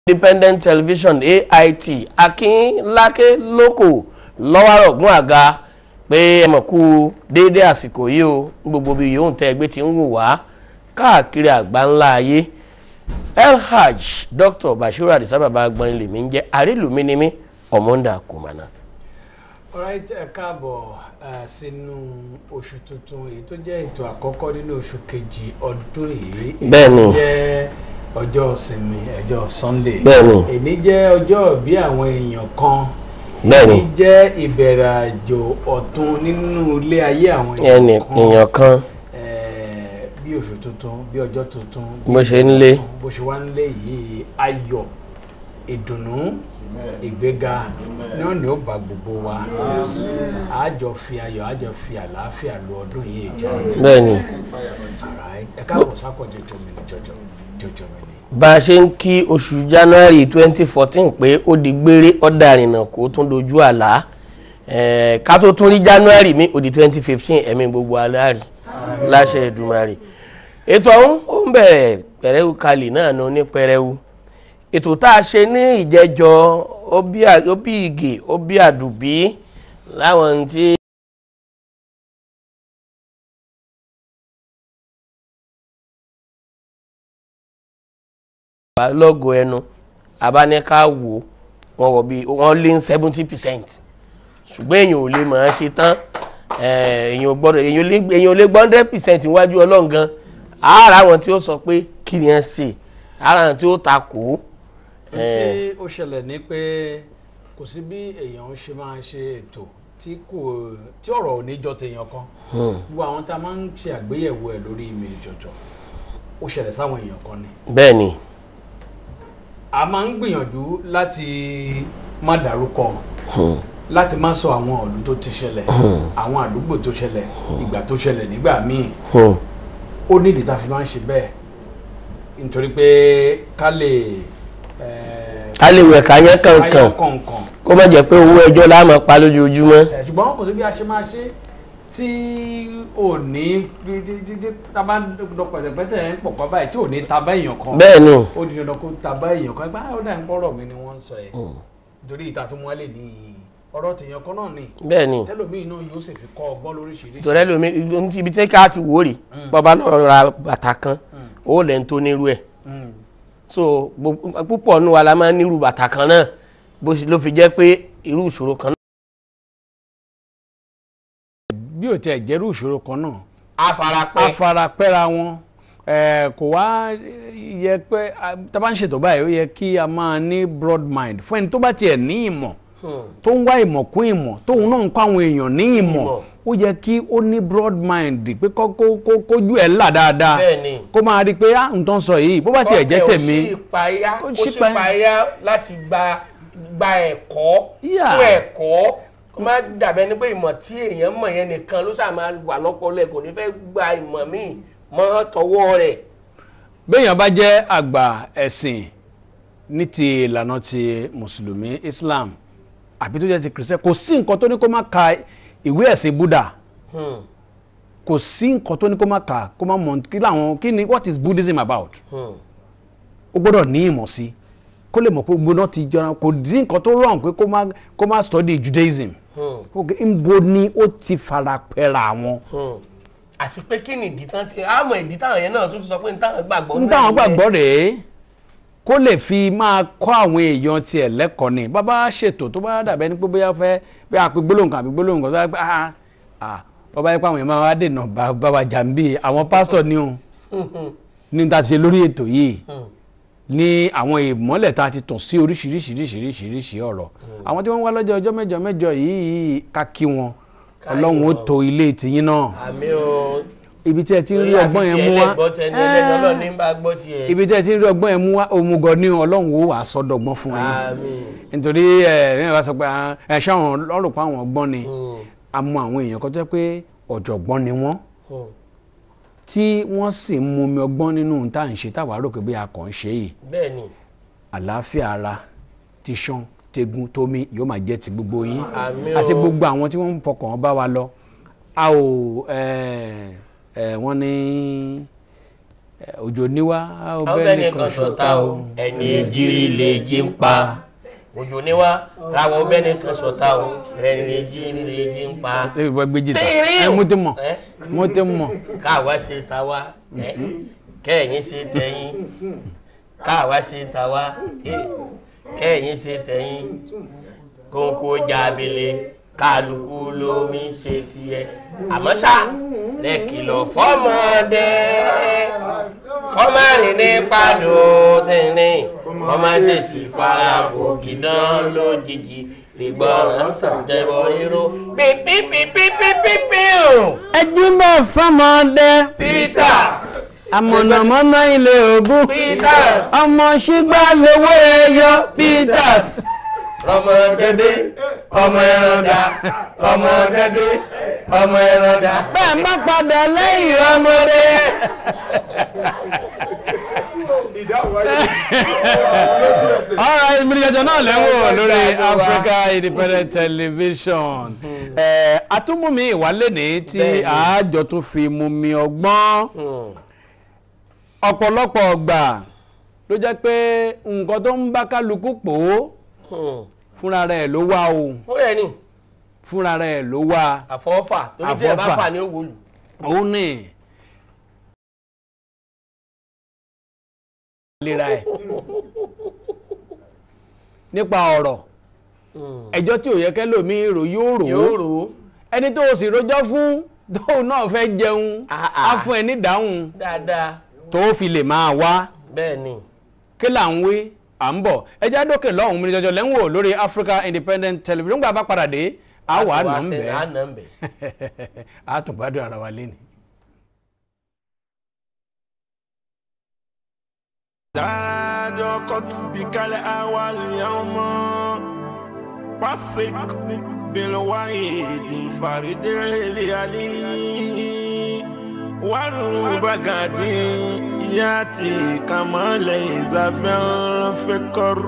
Independent Television AIT Akínláké lóko lọ́wọ́rọ̀gún àga pé ẹ mọ̀ kú déédé àsìkò yìí o gbogbo bí yòówù tẹ́ ẹgbẹ́ tí ń wò wá káàkiri àgbáńlá ayé Elhaj Dr. Bashiru Adisa bàbá agbọn ilé mi ń jẹ́ àrílùmí ni mí ọ̀mọ́ndà kùmánà. Alright, ẹ káàbọ̀ sínú oṣù tuntun èyí tó jẹ́ ètò àkọ́kọ́ nínú oṣù kejì ọdún yìí. Bẹ́ẹ̀ni. Èyí jẹ́ ọjọ́ ìsinmi ọjọ́ Sunday. Bẹ́ẹ̀ni. Èyí jẹ́ ọjọ́ bí àwọn èèyàn kan. Bẹ́ẹ̀ni. Èyí jẹ́ ìbẹ̀rẹ̀ àjò ọ̀tun nínú ilé ayé àwọn èèyàn kan. Bí oṣù tuntun bí ọjọ́ tuntun. Bó ṣe ń lé. Bó ṣe wá ń lé yìí ayọ̀ ìdùnnú ìgbéga náà ni ó bá gbogbo wa àjọ fi ayọ̀ àjọ fi àlàáfíà lu ọdún yìí jọ. Bẹ́ẹ̀ni. ẹ káàbọ̀ sápọ̀ jọjọ mi ni. Bá a ṣe ń kí oṣù January 2014 pé ó di gbére ọ̀dà àrìnà kó tún dojú àlá ká tó tún rí January mi ó di 2015 ẹ̀mí gbogbo aláàrí láṣẹ Èdùmàrè. Ètò ọ̀hún ó ń bẹ̀rẹ̀ pẹ̀rẹ́wù kalẹ̀ náà ní pẹ̀rẹ́wù. Ètò tá a ṣe ní ìjẹjọ ó bí ìgè ó bí àdùbí láwọn tí lọ́gọ̀ ẹnu abáníká wò wọ́n wọ̀ bí wọ́n lé 70%, ṣùgbọ́n èèyàn ò lè mọ̀ ọ́n ṣe tán èèyàn ò lè gbọ́ 100% níwájú Ọlọ́run gan. Ara àwọn tí ó sọ pé kí ni ẹ ṣe ara àwọn tí ó takò. Tí ó ṣẹlẹ̀ ní pé kò sí bí èèyàn ṣe máa ṣe ètò tí ọ̀rọ̀ ò ní jọ tèèyàn kan. Gbogbo àwọn tá a máa ń ṣe àgbéyẹ̀wò ẹ̀ lórí ìmìlì jọjọ ó ṣẹlẹ̀ sáwọn èèyàn kan ni. Bẹ́ẹ̀ni. A máa ń gbìyànjú láti má dárúkọ láti má sọ àwọn ìlú tó ti ṣẹlẹ̀ àwọn àdúgbò tó ṣẹlẹ̀ ìgbà tó ṣẹlẹ̀ nígbà míì ó nídìí tá a fi máa ń ṣe bẹ́ẹ̀ nítorí pé ká lè wẹ̀ káyán kankan kó má jẹ́ pé owó ẹjọ́ la máa pa lójoojúmọ́. ṣùgbọ́n kò sí bí a ṣe máa ṣe tí ò ní tábà lọ pẹ̀tẹ̀pẹ̀tẹ̀ ń pọ̀ pa báyìí tí ò ní tabá èèyàn kan. Bẹ́ẹ̀ni. ó di dandan kó tabá èèyàn kan gbá ó dà ń pọ̀rọ̀ mi ni wọ́n ń sọ ẹ̀ nítorí ìta tó mú wálé ní ọ̀rọ̀ tèèyàn kan náà ni. Bẹ́ẹ̀ni. tẹ́lòmíì náà yóò sì fi kọ́ ọgbọ́n lóríṣiríṣi. torí ẹlòmíì ibi tí ká ti wò rè bàbá lọ ra bàtà kan ó lẹ̀ ń tó nírú ẹ̀ so púpọ̀ nù wa la máa ń nírú bàtà kan náà ló fi jẹ́ pé irú ìṣòro kan náà. bí ò tẹ̀ jẹ́rú ìṣòro kan náà afarapẹ́ra wọn kò wá yẹ pé tá a bá ń ṣètò báyìí ó yẹ kí a máa ní broad mind fún ẹni tó bá tiẹ̀ ní ìmọ̀ tó ń wá ìmọ̀ kún ìmọ̀ tóun náà ń kọ́ àwọn èèyàn ní ìmọ̀ ó yẹ kí ó ní broad mind pé kójú ẹ̀ là dáadáa kó máa rí i pé n tó ń sọ yìí bó bá tiẹ̀ jẹ́ tèmi. ó sì payá láti gba ẹ̀kọ́ fún ẹ̀kọ́ kó má dàbẹ́ ní pé ìmọ̀ tí èèyàn mọ̀ yẹn nìkan ló ṣáà máa wà lọ́pọ̀lọ́ ẹ̀ kò ní fẹ́ gba ìmọ̀ míì mọ́ tọwọ́ rẹ̀. béèyàn bá jẹ́ àgbà ẹ̀sìn ní ti ìlànà ti mùsùlùmí Islam àbí tó jẹ́ ti kìrìsìtẹ́nì kò sí nǹkan tó ní kó má ka ìwé ẹ̀sìn Buddha kò sí nǹkan tó ní kó má ka kó má mọ̀ kí ni what is Buddhism about ó gbọ́dọ̀ ní ìmọ̀ sí kó lè mọ̀ pé gbóná ti jọra kò dín nǹkan tó wrong pé kó má study Judaism nbo ni ó ti fara pẹ́ra wọn. àti pé kí ni ìdí tán ti àmọ́ ìdí táwọn yẹn náà tún sọ pé nítawọn gbàgbọ́ rèé kó lè fi máa kọ́ àwọn èèyàn tiẹ̀ lẹ́kọ̀ọ́ ni bàbá ṣètò tó bá dàbẹ́ ní pé bóyá fẹ́ bí a pe gbólóhùn kan àbí gbólóhùn kan tó bá pẹ́ bàbá yẹn pé àwọn èèyàn máa wá dènà bàbá jàǹbí àwọn pásítọ̀ ní o ní ta ti ṣe lórí ètò yìí ní àwọn ìmọ́lẹ̀ tá a ti tàn sí oríṣiríṣiríṣiríṣi ọ̀rọ̀ àwọn tí wọ́n wá lọ́jọ́ ọjọ́ mẹ́jọ yìí ká kí wọn Ọlọ́run ó tò ilé tìyín náà. àmín o. ibi tí ẹ ti ń rí ọgbọ́n yẹn mú wá ibi tí ẹ ti ń rí ọgbọ́n yẹn mú wá òmùgọ̀ ní Ọlọ́run ó wà sọ́dọ̀gbọ́n fún yín nítorí ẹ̀rín bá sọ pé ẹ̀ṣẹ́ àwọn lọ́rùn pa àwọn ọgbọ́n ni a mọ àwọn èèyàn kan tó jẹ́ pé ọ̀jọ̀gbọ́n ni wọ́n tí wọ́n sì mú mi ọgbọ́n nínú tá à ń ṣe táwa rò pé bí a kàn ń ṣe yìí. Bẹ́ẹ̀ni. àlàáfíà ara ti ṣan tegun tómi yóò máa jẹ́ ti gbogbo yín àti gbogbo àwọn tí wọ́n ń fọkàn bá wa lọ a ò wọ́n ní òjò níwá ọbẹ̀ nìkan ṣọ̀tá o ẹni èjìrì lè jí ń pa òjò níwá ráwọ̀ ọbẹ̀ nìkan ṣọ̀tá o ẹni èjìrì lè jí ń pa. mo ti mọ̀. káwa ṣe tàwa kẹ́yìn ṣe tẹ̀yìn káwa ṣe tàwa kẹ́yìn ṣe tẹ̀yìn kónkó jábìlì kálukú lómi ṣe tiẹ̀ àmọ́ ṣá lẹ́kìlọ̀ fọ́mọdé kọ́márìn ní pàdó tẹ̀rín kọ́má ṣèṣì fara ògìdán lójijì ìgbọràn sàn jẹ́bọ ríró pípípípípípí o. ẹjí bọ̀ fọ́mọdé. Peters. àmọ̀nàmọ́ná ilé ògún. Peters. ọmọ ṣígbà lówó ẹyọ. Peters. ọmọ dẹdẹ ọmọ ẹrọdà ọmọ dẹdẹ ọmọ ẹrọdà. bẹ́ẹ̀ má padà lẹ́yìn ọmọdé. alright mílíọ̀nù náà lẹ́wọ̀ lórí Africa Independent Television. atúmùmí ìwálé ní tí àájọ tún fi mú mi ọgbọ́n ọ̀pọ̀lọpọ̀ ọgbà ló jẹ́ pé nǹkan tó ń bá kálukú pò ó fúnra rẹ̀ ló wá o fúnra rẹ̀ ló wá àfọwọ́fà torí tí ẹ bá fà ní òwòlù òun ní ìlera ẹ̀ nípa ọ̀rọ̀ ẹjọ́ tí ò yẹ kẹ́lòmíì rò yóò rò ẹni tó o sì rojọ́ fún tóun náà fẹ́ jẹun á fún ẹ ní ìdáhùn dáadáa tó fi lè máa wá bẹ́ẹ̀ ni kí là ń wí à ń bọ̀ ẹjá dókè lọ́hùn mi jọjọ lẹ́wọ̀n lórí Africa Independent Television nígbà bá padà dé a wà á nà ń bẹ̀ á tún gbádùn ara wa lẹ́nu. دادقت بك الأول يوم فثق بالوعيد الفرد العلي والرب قد ياتي كما ليس في الفكر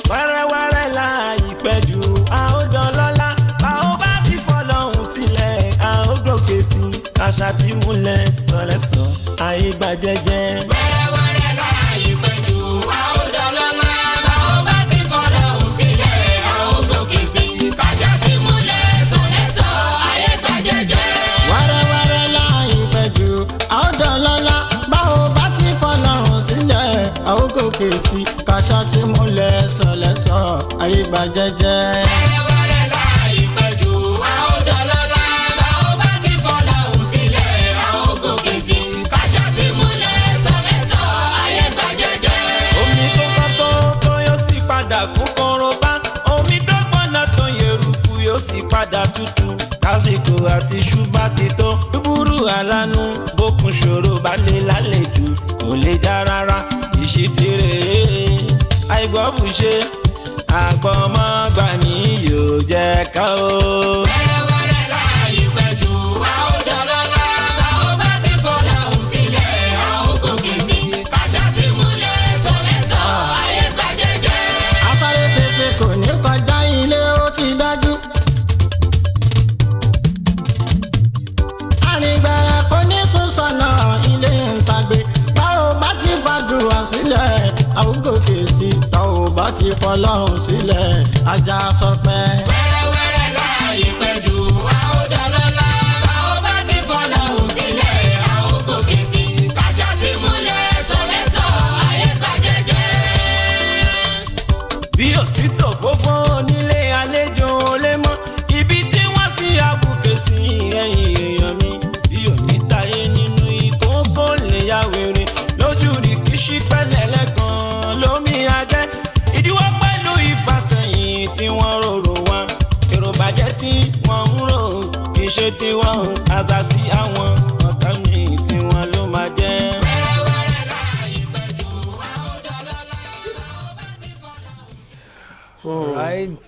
wẹ́rẹ́wẹ́rẹ́ láìpẹ́ jù a ó dọlọ́lá a ó bá ti fọlọ́hún sílẹ̀ a ó gòkè sí àṣà tí múlẹ̀ sọ̀lẹ́sọ̀ ayé gba jẹ́jẹ́. wẹ́rẹ́wẹ́rẹ́ láìpẹ́ jù a ó dọlọ́lá a ó bá ti fọlọ́hún sílẹ̀ a ó gòkè sí àṣà tí múlẹ̀ sọ̀lẹ́sọ̀ ayé gba jẹ́jẹ́. wẹ́rẹ́wẹ́rẹ́ láìpẹ́ jù a ó dọlọ́lá bá ó bá ti fọlọ́hún sílẹ̀ a ó gòkè sí àṣà tí múlẹ̀ sọ̀lẹ́sọ̀ ayé gba jẹ́jẹ́. wẹ́rẹ́wẹ́rẹ́ láìpẹ́ jù a ó dọlọ́lá a ó bá ti fọlọ́hún sílẹ̀ a ó gòkè sí àṣà tí múlẹ̀ sọ̀lẹ́sọ̀ ayé gba jẹ́jẹ́. omi tó kọ́kọ́ tó yóò sì padà kún kọ́rọ́bá omi tó gbọ́nà tó yẹrùkú yóò sì padà tútù kásìkò àti ṣùgbà ti tó búburú àlánú bókun ṣòro bá lè lálejò kò lè já rárá ìṣítìrè àìgbọ́bùṣe àgbọ̀mọ́gbà ni yóò jẹ́ ká o. wẹ́rẹ́wẹ́rẹ́ láìpẹ́ jù a ó dọlọ́lá a ó bá ti fọlọ́hún sílẹ̀ a ó gòkè sí àṣà tí múlẹ̀ sọ̀lẹ́sọ̀ ayé gba jẹ́jẹ́. asáré tètè kò ní kọjá ilé ó ti dájú. àrìngbẹ̀rẹ̀ kò ní sún sọ́nà ilé ń tagbé báwo bá ti fàdùrà sílẹ̀ àwùgòkè sí báwo bá ti fọlọ́run sílẹ̀ ajá sọ pé. wẹ́rẹ́wẹ́rẹ́ láìpẹ́ jù a ó dọlọ́lá a ó bá ti fọlọ́hún sílẹ̀ a ó gòkè sí àṣà tí múlẹ̀ sọ̀lẹ́sọ̀ ayé gba jẹ́jẹ́. bí òsì tó fófó onílé àlejò lè mọ ibi tí wọ́n sì àbùkè sí ẹ̀yìn èèyàn mi bí òní táyé nínú ìkókó lè ya wèrè lójú rí kí ṣípẹ́lẹ̀ lẹ́kan lómi ajẹ́ ìdíwọ́ pẹ̀lú ìfàsẹ́yìn tí wọ́n rorò wá èrò bàjẹ́ tí wọ́n ń rò kì í ṣe tiwọn àṣà sí àwọn ọ̀tá mi tí wọ́n ló máa jẹ́. wẹ́rẹ́wẹ́rẹ́ láìpẹ́ jù a ó dọlọ́lá a ó bá ti fọlọ́hún sílẹ̀. right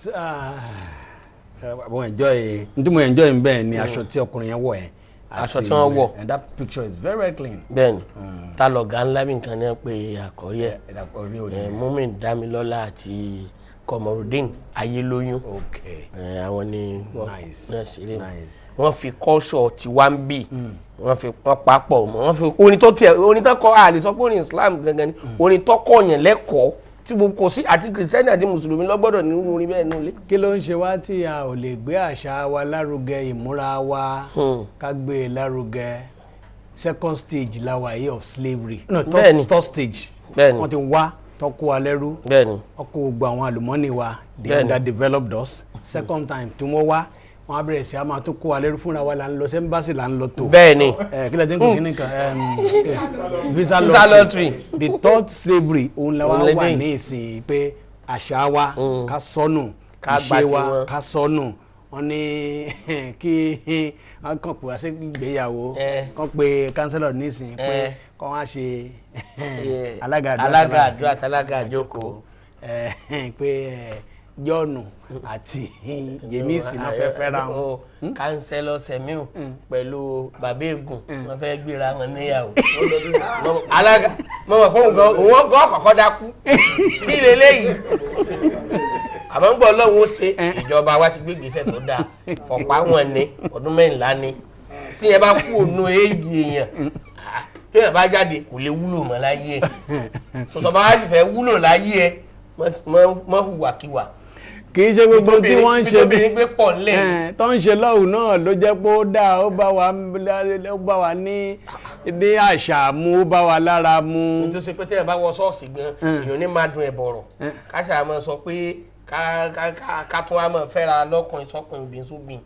mo enjoy ntí mo enjoy bẹ́ẹ̀ ni aṣọ tí ọkùnrin yẹn wọ̀ ẹ́ aṣọ tí wọ́n wọ̀ and that picture is very very clean. bẹ́ẹ̀ni ta lọ̀gá ńlá bí nǹkan náà pé àkọ́rí ẹ̀ ẹ̀dàkọ̀rí òní Mùmí Dámilọ́lá àti Komorudeen Ayélóyún àwọn ni wọ́n ṣeré wọ́n fi culture tí wá ń bì wọ́n fi papọ̀ mọ́ wọ́n fi orin tó kọ́ àlè sọ pé orin Islam gangan ni orin tó kọ́ yẹn lẹ́kọ̀ọ́ tí gbogbo kò sí àti kìrìsìtẹ́nì àti mùsùlùmí lọ́gbọ́dọ̀ ní orin bẹ́ẹ̀ nílé. kí ló ń ṣe wá tí a ò lè gbé àṣà wa lárugẹ ìmúra wa ká gbé e lárugẹ second stage láwa yìí of slavery no third stage wọ́n ti wá tọ́kú wa lẹ́rú ọkọ̀ gbogbo àwọn àlùmọ́nì wa they underdeveloped us second time tí wọ́n wá wọ́n á bẹ̀rẹ̀ sí a máa tó kó wa lẹ́rú fúnra wa là ń lọ sẹ́ńbàṣì là ń lọ tó. bẹ́ẹ̀ni kílẹ̀ tí ń kò kíní kan visa lottery the third slavery òun la wá wà ní ìsìn pé àṣà wa ká sọnù ìṣe wa ká sọnù wọ́n ní kí wọ́n kàn pé wá sí ìgbéyàwó kàn pé kánsẹ́lọ̀ nísìn pé kàn wá ṣe alága àdúrà àtàlága àjókòó pé jọ́ọ̀nù àti jemisi náà fẹ́ fẹ́ra wọn. kánsẹ́lọ̀ Sẹ̀míù pẹ̀lú bàbá Ègùn wọ́n fẹ́ gbéra wọn níyàwó. alága mọ̀mọ́ fún òun gan kọ̀kọ́ dákú kí lélẹ́yìí àmọ́ ń gbọ́ Ọlọ́run ó ṣe ìjọba wa ti gbé ìgbésẹ̀ tó dáa fọ̀pá wọn ní ọdún 14 ni tí yẹn bá kú ònú èjì èèyàn tí yẹn bá jáde kò lè wúlò mọ́ láyé ẹ̀ sọ̀tọ̀ bá wá sì fẹ́ wúlò láyé ẹ̀ mọ́ hùwàkiwà. kì í ṣe gbogbo tí wọ́n ń ṣe bí tó ń ṣe lọ́hùn náà ló jẹ́ pé ó dáa ó bá wa ní àṣà mu ó bá wa lára mu. nítorí ṣe pé tẹ́yẹ̀ bá wọ ṣọ́ọ̀ṣì gan èèyàn ní máa dun ẹ̀bọ̀rọ̀ káṣà máa sọ pé ká tún wá máa fẹ́ra lọ́kùnrin sọ́kùnrin obìnrin sóbìn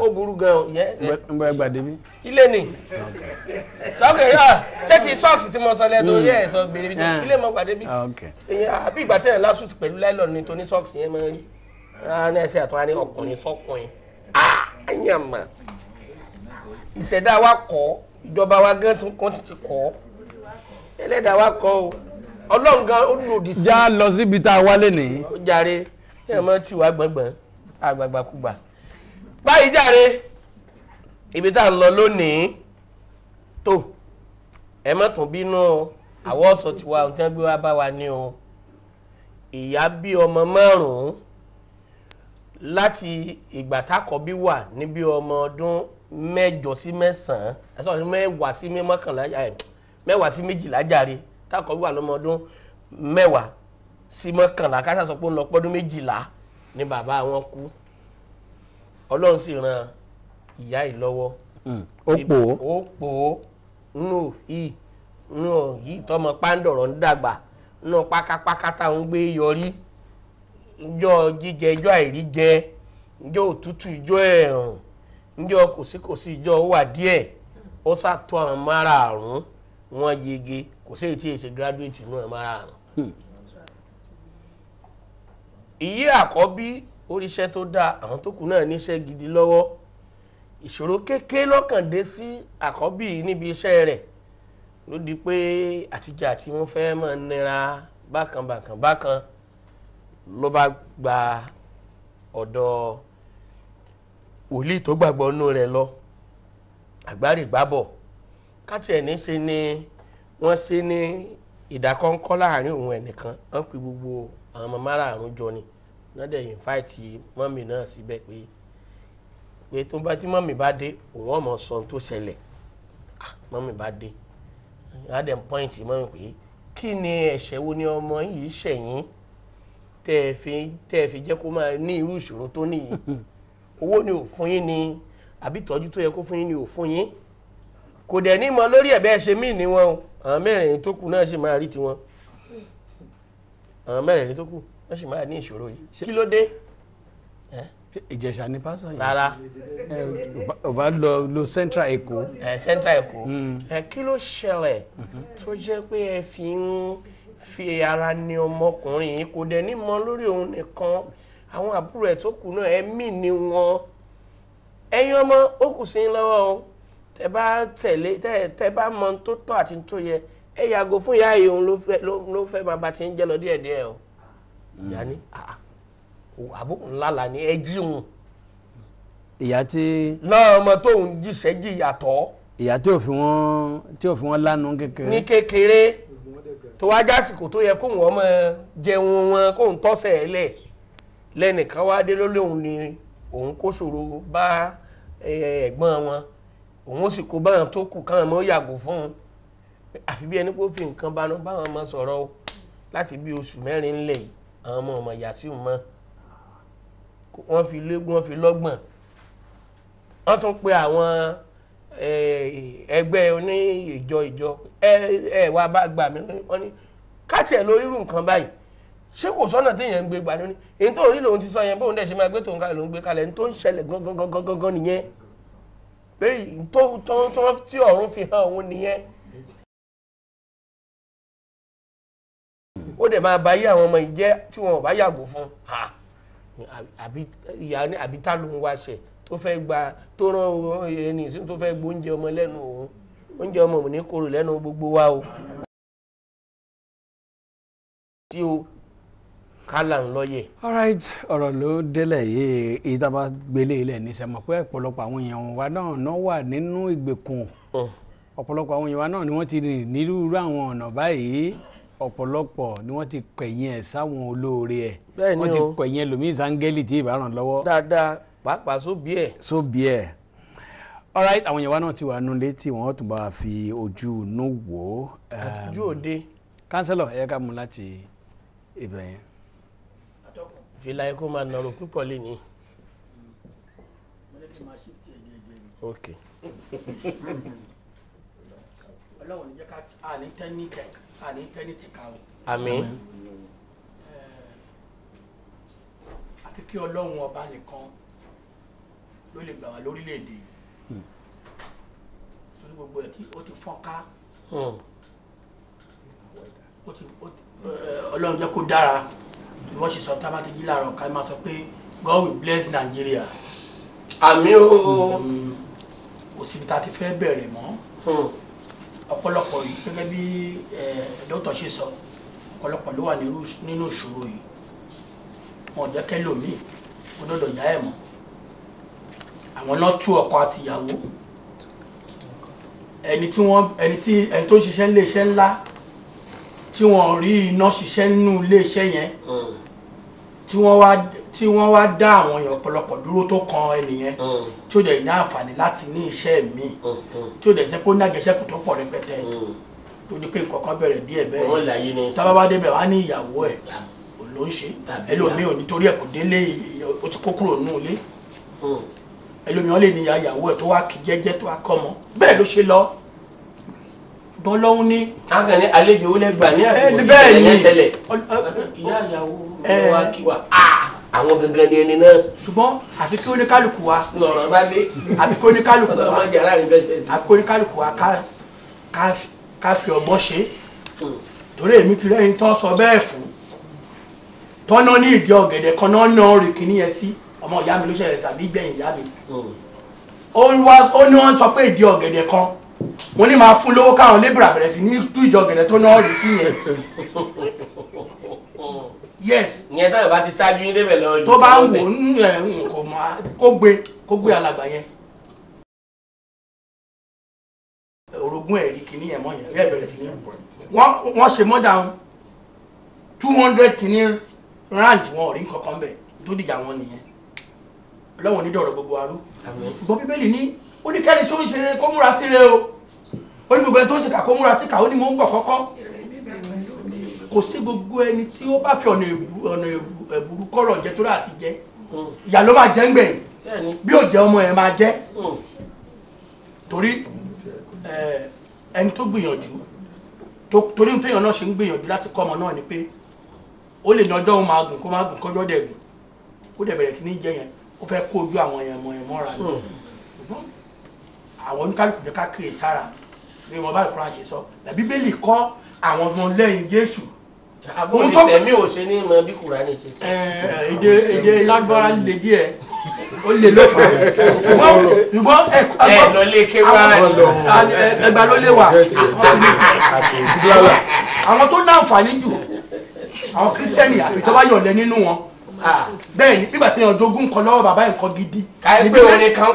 ó burú gan ń bọ́ ẹgbàá débi. ilé ni sọ́kè yá ṣé kí sọ́ọ̀sì tí mo sọ lẹ́tọ́ yẹ ẹ̀ sọ gbèrè bíi ilé mọ́ gbàdé bí àbí ìgbà tẹ̀yẹ̀ lásùtù pẹ̀lú láìlọ́ọ̀nù ní tóní sọ́ọ̀sì yẹn máa rí ní ẹsẹ̀ àtúwá ní ọkùnrin sọ́kùnrin àyàmà ìṣẹ̀dá wa kọ́ ìjọba wa gan tún kọ́ ti kọ́ ẹlẹ́dàá wa kọ́ o Ọlọ́run gan ó lòdì sí. já lọ síbi tá a wálé nìyí. ó jàre ẹ̀ mọ́ tí wàá gbọ̀ngbọ̀n àgbàgbàkúgbà báyìí jàre ibi tá à ń lọ lónìí tó ẹ má tún bínú àwọ̀ ọ̀sọ̀ tiwa ohun tí wọ́n gbé wá bá wa ní o ìyá bí ọmọ 5 láti ìgbà tákọ̀bí wà níbi ọmọ ọdún 8 sí 9 ẹ̀sọ́ ọdún 10 sí 11 10 sí 12 jàre tákọ̀bí wà lọ́mọ ọdún 10 sí 11 káṣá sọ pé ó ń lọ pọ́dún 12 ni bàbá wọn kú Ọlọ́run sì ran ìyá yìí lọ́wọ́ ó pò ó nínú yìí tọmọ pàǹdọ̀rọ̀ ń dàgbà nínú pákápáká táwọn gbé yọrí ìjọ jíjẹ ìjọ àìrí jẹ ìjọ òtútù ìjọ ẹ̀rùn ìjọ kòsíkòsí ìjọ wà díẹ̀ ó sàtọ àwọn márààrún wọn yege kò sí èyí tí èsì graduate náà márààrún. ìyí àkọ́bí oríṣẹ́ tó dáa àwọn tó kù náà níṣẹ́ gidi lọ́wọ́ ìṣòro kékeré lọ́kàn dé sí àkọ́bí níbi iṣẹ́ rẹ̀ ló di pé àtijọ́ àti wọ́n fẹ́ máa nira bákan ló bá gba ọ̀dọ̀ wòlíì tó gbàgbọ́ nú rẹ̀ lọ àgbárígbábọ̀ káti ẹ̀ ní ṣe ni wọ́n ṣe ní ìdákọ́ńkọ́ láàrin òun ẹnìkan wọ́n pe gbogbo àwọn ọmọ márààrún jọ ni wọ́n dẹ̀ invite mọ́mì náà síbẹ̀ pé tó bá tí mọ́mì bá dé òun ọmọ sọ tó ṣẹlẹ̀ mọ́mì bá dé wọ́n á dẹ̀ point mọ́mì pé kí ni ẹ̀ṣẹ̀ wo ni ọmọ yìí ṣẹ̀yìn tẹ́ ẹ fi jẹ́ kó máa ní irú ìṣòro tó níyì owó ni ò fún yín ni àbí ìtọ́jú tó yẹ kó fún yín ni ò fún yín kò dẹ̀ ní mọ lórí ẹ̀ bẹ́ẹ̀ ṣe míì ní wọn o àwọn mẹ́rẹ̀ẹ̀rin tó kù náà sì máa rí tiwọn àwọn mẹ́rẹ̀ẹ̀rin tó kù wọ́n sì máa ní ìṣòro yìí kí ló dé. Ìjẹ̀ṣà ni pásọ yìí. rárá ọba lọ Central Èkó. Central Èkó kí ló ṣẹlẹ̀ tó jẹ́ pé ẹ fi ara ní ọmọkùnrin yìí kò dẹ̀ ní mọ lórí òun nìkan àwọn àbúrò ẹ̀ tó kù náà ẹ̀mí ni wọn ẹ̀yin ọmọ ó kù sí lọ́wọ́ o tẹ́ bá mọ tó tọ́ àti tó yẹ ẹ yàgò fún ìyá yìí òun ló fẹ́ máa bá ti ń jẹ́ lọ díẹ̀díẹ̀ o ìyá ní àbúkù ńlá là ní ẹjí òun. ìyá tí. náà ọmọ tóun jíṣẹ́ jìyà tọ́. ìyá tí ò fi wọ́n lánàá kékeré. ní kékeré tó wá jásìkò tó yẹ kóhun ọmọ jẹun wọn kóhun tọ́sẹ̀ ẹ̀ lẹ̀ lẹ́nìkan wá dé lólè òun ni òun kó ṣòro bá ẹ̀gbọ́n wọn òun ó sì kó báwọn tó kù káwọn ọmọ yàgò fún un àfi bí ẹni pé ó fi nǹkan banú báwọn ọmọ sọ̀rọ̀ o láti bí oṣù mẹ́rin ńlẹ̀ yìí àwọn ọmọ ìyá sí òun mọ́ wọ́n fi légún wọ́n fi lọ́gbọ̀n wọ́n tún pe àwọn ẹgbẹ́ oní ìjọ wá bá gbà mí wọ́n ní káàtì ẹ̀ lórí irú nǹkan báyìí ṣé kò sọ́nà téèyàn ń gbé gbà ní èyí tó rí lòun ti sọ yẹn bóun dẹ̀ ṣe máa gbé tòun kalẹ̀ lòun gbé kalẹ̀ ní tó ń ṣẹlẹ̀ gangan nìyẹn pé tí ọ̀run fi hàn òun nìyẹn ó dẹ̀ máa bá yí àwọn ọmọ yìí jẹ́ tí wọn ò bá yàgò fún àbí tá ló ń wá ṣe tó fẹ́ gba tó rán ẹni ìsìn tó fẹ́ gbóúnjẹ ọmọ lẹ́nu òun oúnjẹ ọmọ òun ní korò lẹ́nu gbogbo wa o tí o kálà ń lọ́yẹ̀. alright ọ̀rọ̀ ló délẹ̀ yìí ìdábà gbélé ilẹ̀ ní sẹ́mọ̀ pé ọ̀pọ̀lọpọ̀ àwọn èèyàn wa náà wà nínú ìgbèkùn ọ̀pọ̀lọpọ̀ àwọn èèyàn wa náà ni wọ́n ti rìn nírúurú àwọn ọ̀nà báyìí ọ̀pọ̀lọpọ̀ ni wọ́n ti kẹ̀yìn ẹ̀ sáwọn olóore ẹ̀ wọ́n ti kẹ̀yìn ẹlòmíì sáńgẹ́lì tí ìbá ràn lọ́wọ́. dáadáa pàápàá sóbì ẹ̀. alright àwọn èèyàn wa náà ti wà nulẹ̀ tí wọ́n tún bá fi ojú inú wò ó. ojú òde. kánsẹ́lọ̀ ẹ ká mú láti ibẹ̀ yẹn. fìlà ẹ kó máa nọrọ púpọ̀ lé ní. ok. ọlọ́run jẹ́ ká àní tẹ́ni tìka o. àmín. àfi kí ọlọ́run ọba nìkan ló lè gbà wá lórílẹ̀‐èdè yìí torí gbogbo ẹ̀ tí ó ti fọ́n ká ọlọ́run jẹ́ kó dára bí wọ́n ṣe sọ tá a bá ti jí láàárọ̀ ká máa sọ pé God will bless Nigeria. àmín o. kò síbi tá a ti fẹ́ bẹ̀rẹ̀ mọ́ ọ̀pọ̀lọpọ̀ yìí gẹ́gẹ́ bí dókítà ṣe sọ ọ̀pọ̀lọpọ̀ ló wà nínú ìṣòro yìí wọn ò jẹ́ kẹ́lòmíì ó dọ̀dọ̀ yá ẹ̀ mọ́ àwọn náà tú ọkọ àtìyàwó ẹni tó ń ṣiṣẹ́ nílé iṣẹ́ ńlá tí wọ́n rí iná ṣiṣẹ́ nínú ilé iṣẹ́ yẹn tí wọ́n wá dá àwọn èèyàn ọ̀pọ̀lọpọ̀ dúró tó kan ẹnìyẹn tí ó dẹ̀ ní àǹfààní láti ní iṣẹ́ míì tí ó dẹ̀ jẹ́ pé ó ní àjẹsẹ́kù tó pọ̀ rẹpẹtẹ tó ní pé nǹkan kan bẹ̀rẹ̀ díẹ̀ bẹ́ẹ̀ sábàbá débẹ̀ wá ní ìyàwó ẹ̀ ló ń ṣe ẹlòmíì ò nítorí ẹ̀ kò délé ó ti kó kúrò nínú ilé ẹlòmíì wọn lè ní ìyàwó ẹ̀ tó wá kí jẹ́jẹ́ tó wá kọ́ mọ́ bẹ́ẹ̀ ló ṣe lọ ṣùgbọ́n lọ́hún ní. akànnì àlejò ó lẹ́gbàá ní àsìkò tí ìṣẹ̀lẹ̀ yẹn ṣẹlẹ̀ ìyá ìyàwó wa kí wa àwọn gangan ni ẹni náà. ṣùgbọ́n àfi kí oníkálukú wa. lọ́rọ̀ bá dé. àfi kí oníkálukú wa. ọlọ́mọ jẹ́ aláàrin bẹ́ẹ̀ sẹ́sì. àfi kí oníkálukú wa ká fi ọgbọ́n ṣe. torí èmi ti rẹ́ni tán sọ bẹ́ẹ̀ fún. tọ́nà ní ìdí ọ̀gẹ̀dẹ̀ kan náà náà rè kíní yẹn sí ọmọ ìyá mi ló ṣẹlẹ̀ sàbí gbẹ̀yìn ìyá mi. ó ní wọ́n sọ pé ìdí ọ̀gẹ̀dẹ̀ kan wọ́n ní máa fún lówó káwọn lébùrà bẹ̀rẹ̀ sí ní tú ìdí ọ̀gẹ̀dẹ̀ tó náà rè sí yẹn. yes. ìyẹn táyọ̀ bá ti ṣáájú yín débẹ̀ lọ. tó bá ń wò kò mọ kó gbé alàgbà yẹn. orogún ẹ̀rí kìíní yẹn mọ́ yẹn yẹ́ bẹ̀rẹ̀ sí ní. wọ́n ṣe more than 200 kìíní rand wọn ò rí kankan bẹ̀ tó dìjà wọn nìyẹn. ọlọ́wọ́n ní dọ̀rọ̀ gbogbo arú. ṣùgbọ́n bíbélì ní ó ní kẹ́ni sórí ṣe rere kó múra sí re o. ó ní gbogbo ẹni tó ń ṣèkà kó múra sí kà ó ní mò ń bọ̀ kọ́kọ́. kò sí gbogbo ẹni tí ó bá fi ọ̀nà ẹ̀bùrú kọ́rọ̀ jẹ tó rà àti jẹ ìyá ló máa jẹ́ ń gbẹ̀yìn bí ò jẹ́ ọmọ ẹ̀ máa jẹ́ torí ẹni tó gbìyànjú torí ní téèyàn náà ṣe ń gbìyànjú láti kọ́ ọmọ náà ni pé ó lè ní ọjọ́ òun máa gùn kó máa gùn kọjọ́ dẹ̀ gùn kó dẹ̀ bẹ̀rẹ̀ sí ní jẹ yẹn ó fẹ́ kó ojú àwọn èèyàn mọ̀ ẹ̀ mọ́ra ni ṣùgbọ́n àwọn oníkálùkù ní ká kiri sára bí wọn bá ìkúra ṣe sọ làbí bẹ́ẹ̀lì kọ́ àwọn ọmọ lẹ́yìn Jésù agbóhùnsẹ̀mí ò ṣe ní mọ bí Kùránì ṣe. èdè lágbára lè díẹ̀ ó lè ló fà á ṣùgbọ́n ẹ lọ lé ké wá ẹgbà ló lé wà àwọn tó náǹfààní jù àwọn kírísítẹ́nì àfi tó bá yọ̀lẹ̀ nínú wọn bẹ́ẹ̀ ni nígbà tí èèyàn jogún nǹkan lọ́wọ́ bàbá nǹkan gidi. káyọ̀ pé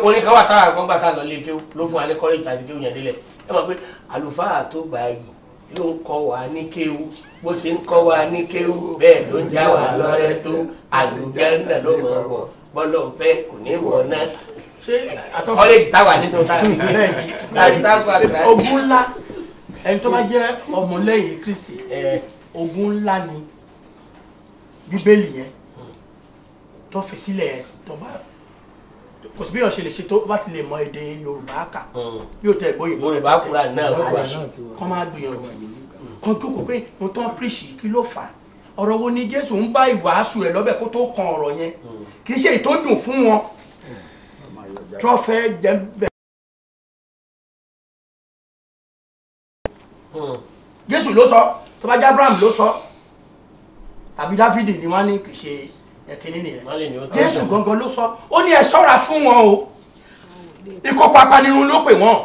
orin kan wà táwọn kan gbà tá lọ lé ké ló fún wa ní kọ́lé ìtàgé tó yẹn délẹ̀ ẹ mọ̀ pé àlùfáà tó gbà yìí ló ń kọ́ wa ní kéwú bó ṣe ń kọ́ wa ní kéwú bẹ́ẹ̀ ló ń já wa lọ́rẹ́ tó àlùjánnà ló mọ̀ bọ̀ bọ́lọ̀ ń fẹ́ kò ní wọ̀ náà. ṣé kọ́lẹ́jì táwa nínú táwọn ogun ńlá ẹni tó bá jẹ́ ọmọlẹ́yìn Kristi ogun ńlá ni bíbélì yẹn tó fi sílẹ̀ tó bá kò sí bí ọ̀ṣẹ̀ lè ṣe tó bá ti lè mọ èdè Yorùbá kà bí ó tẹ̀ gbóyè Yorùbá kúrà náà kọ́ máa gbìyànjú kan tó kò pé mo tán píríṣì kí ló fà á ọ̀rọ̀ wo ni Jésù ń bá ìwàásù ẹ̀ lọ́bẹ̀ kó tó kan ọ̀rọ̀ yẹn kì í ṣe ìtọ́dùn fún wọn tó fẹ́ jẹ́ bẹ́ẹ̀. Jésù ló sọ tó bá jẹ́ Abraham ló sọ tàbí Dáfídì ni wọ́n ní kì í ṣe ẹ̀kíní nìyẹn Jésù gangan ló sọ ó ní ẹ ṣọ́ra fún wọn o ìkókó apanirun ló pè wọ́n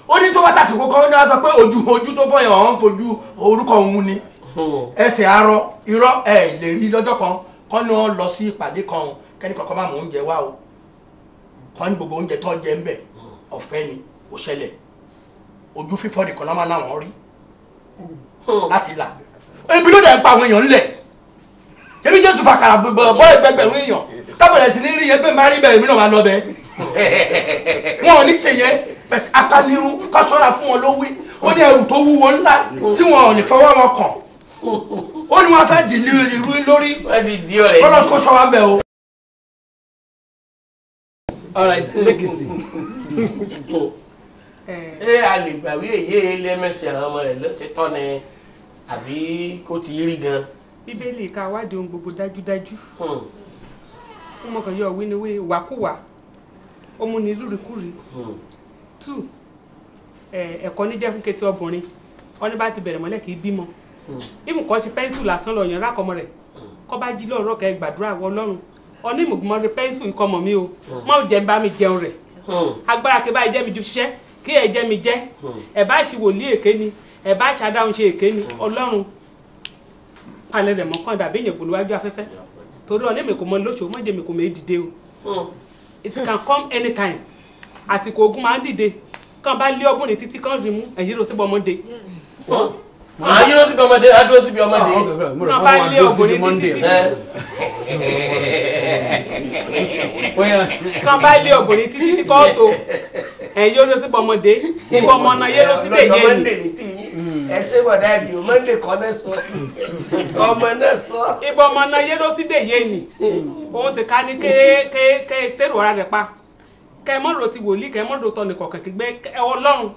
ó ní tó bá tàfi kókó ó ní wọ́n sọ pé ojú tó fọ́ yẹn ọ̀hún fojú orúkọ òun ni ẹsẹ̀ arọ irọ́ ẹ̀ lè rí lọ́jọ́ kan kọ́ ni wọ́n lọ sí ìpàdé kan kẹ́ni kankan máa mú oúnjẹ wá o kọ́ ní gbogbo oúnjẹ tó jẹ ń bẹ̀ ọ̀fẹ́ ni kò ṣẹlẹ̀ ojú fífọ́ nìkan náà máa láwọn rí láti là ebi ló dẹ̀ ń pa àwọn èèyàn ńlẹ̀ ebi Jésù fàkàrà bọ́ ẹgbẹgbẹ̀rún èèyàn kábọ̀dẹ̀ sí ní rí yẹn bẹ́ẹ̀ máa rí bẹ́ẹ̀ èmi náà máa lọ bẹ́ẹ̀ wọn ò ní ṣe yẹn apanirun ká ṣọ́ra fún wọn ló wí ó ní ẹrù tó wúwo ńlá tí wọn ò ní fọwọ́ wọn kàn ó ní wọn fẹ́ dì irú lórí kọ́lọ́ kó ṣọ́ wa bẹ́ẹ̀ o. lẹ́kìtì ṣé a lè gbàwé èyí lẹ́mẹ̀sì àwọn ọmọ rẹ̀ lọ́sítọ́ ni àbí kó ti rí gan. Bíbélì ká wádìí ohun gbogbo dájúdájú fún mọ̀kàn yọ wíníwé wàkúwà omuni lúrikúri 2 ẹ̀kọ́ níjẹ́ fún kété ọbùnrin ọní bá ti bẹ̀rẹ̀ mọ́lẹ̀ kì í bímọ ìmùkọ́ ṣe pẹ́ńsù lásán lọ yàn rákọmọ rẹ̀ kọ́ bá jí lọ́rọ̀ kẹ́ gbàdúrà wọ Ọlọ́run ọní ìmùgbọ́n rẹ pẹ́ńsù ikọmọ mi o má jẹ́ ń bá mi jẹun rẹ̀ agbára kí báyìí jẹ́ mi ju ṣiṣẹ́ kí ẹ̀ jẹ́ mi jẹ́ ẹ̀ bá ṣe wòlíì èké ni ẹ̀ bá ṣàdáhùn ṣe èké ni Ọlọ́run palẹ̀ rẹ̀ mọ́kàn dàbí èèyàn gbòlúwájú afẹ́fẹ́ torí ọ̀nà èmi kò mọ lóṣù mọ́jẹ́ mi kò mọ èdìdé o it can come anytime àsìkò ogun máa ń dìde kàn bá lé ọgbọ́n ní títí kàn rí mú ẹ̀yìn ló sí bọ́ ọmọdé. àyè ló sí bí ọmọdé adúró sí bí ọmọdé. kàn bá lé ọgbọ́n ní títí kàn bá lé ọgbọ́n ní títí kàn tó ẹ̀yìn ló sí bọ́ ọmọdé ìbọn ọmọ náà yé ló sí dé yé ni. ẹsẹ wọdà ẹdì o mọndé kọ náà sọ ọmọ náà sọ. ìbọn ọmọ náà yé ló sí dé yé ni òun ti ká ní ké tẹrù ọ̀rá rẹ̀ pa kẹ́ mọ́ ro ti wòlíì kẹ́ mọ́ ro tọ́ nìkan kẹ̀kẹ́ gbé Ọlọ́run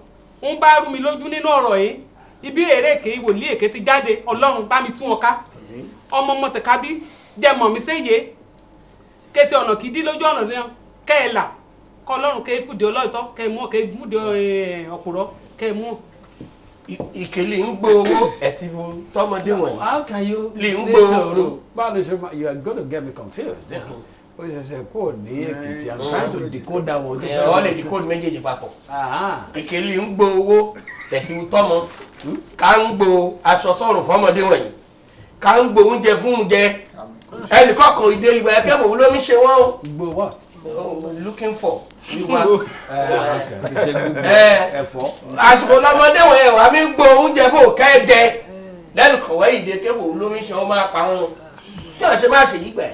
ń bá rú mi lójú nínú ọ̀rọ̀ yìí ibi èrè èké wòlíì èké ti jáde Ọlọ́run bá mi tún wọn ká ọmọ ọmọ tẹ̀ka bí jẹ́ mọ̀ mi séye kété ọ̀nà kì í dí lójú ọ̀nà náà kẹ́ ẹ là kọ́ Ọlọ́run kẹ́ fúdi ọlọ́ọ̀tọ́ kẹ́ ẹ mú kẹ́ múdi ọ̀pùrọ̀ kẹ́ ẹ mú. ìkèlè ń gbó owó ẹtì tọmọdé wọ̀nyí. how can you lè ń gbó owó. báwo ló ṣe máa you are going to get me confused. ó ṣe ṣe kó ní Èkìtì I'm trying to decode that one. ọ lè decode méjèèjì papọ̀. ìkèlè ń gbó owó ẹtì tọmọ ká ń gbó aṣọ sọ́rùn fọmọdé wọ̀nyí ká ń gbó oúnjẹ fún oúnjẹ ẹnì kọ̀ọ̀kan ìdè ìgbà ẹ̀kẹ́ bò ló ń ṣe wọ́n o. gbó what. looking for. ẹ̀fọ́. àsìkò lọmọdé wọn ẹ wà mí gbó oúnjẹ bò kẹjẹ lẹ́nu kọ̀wé ìdè kébò lómi ṣe wọn máa pa wọn kí wọn ṣe máa ṣe yí gbẹ.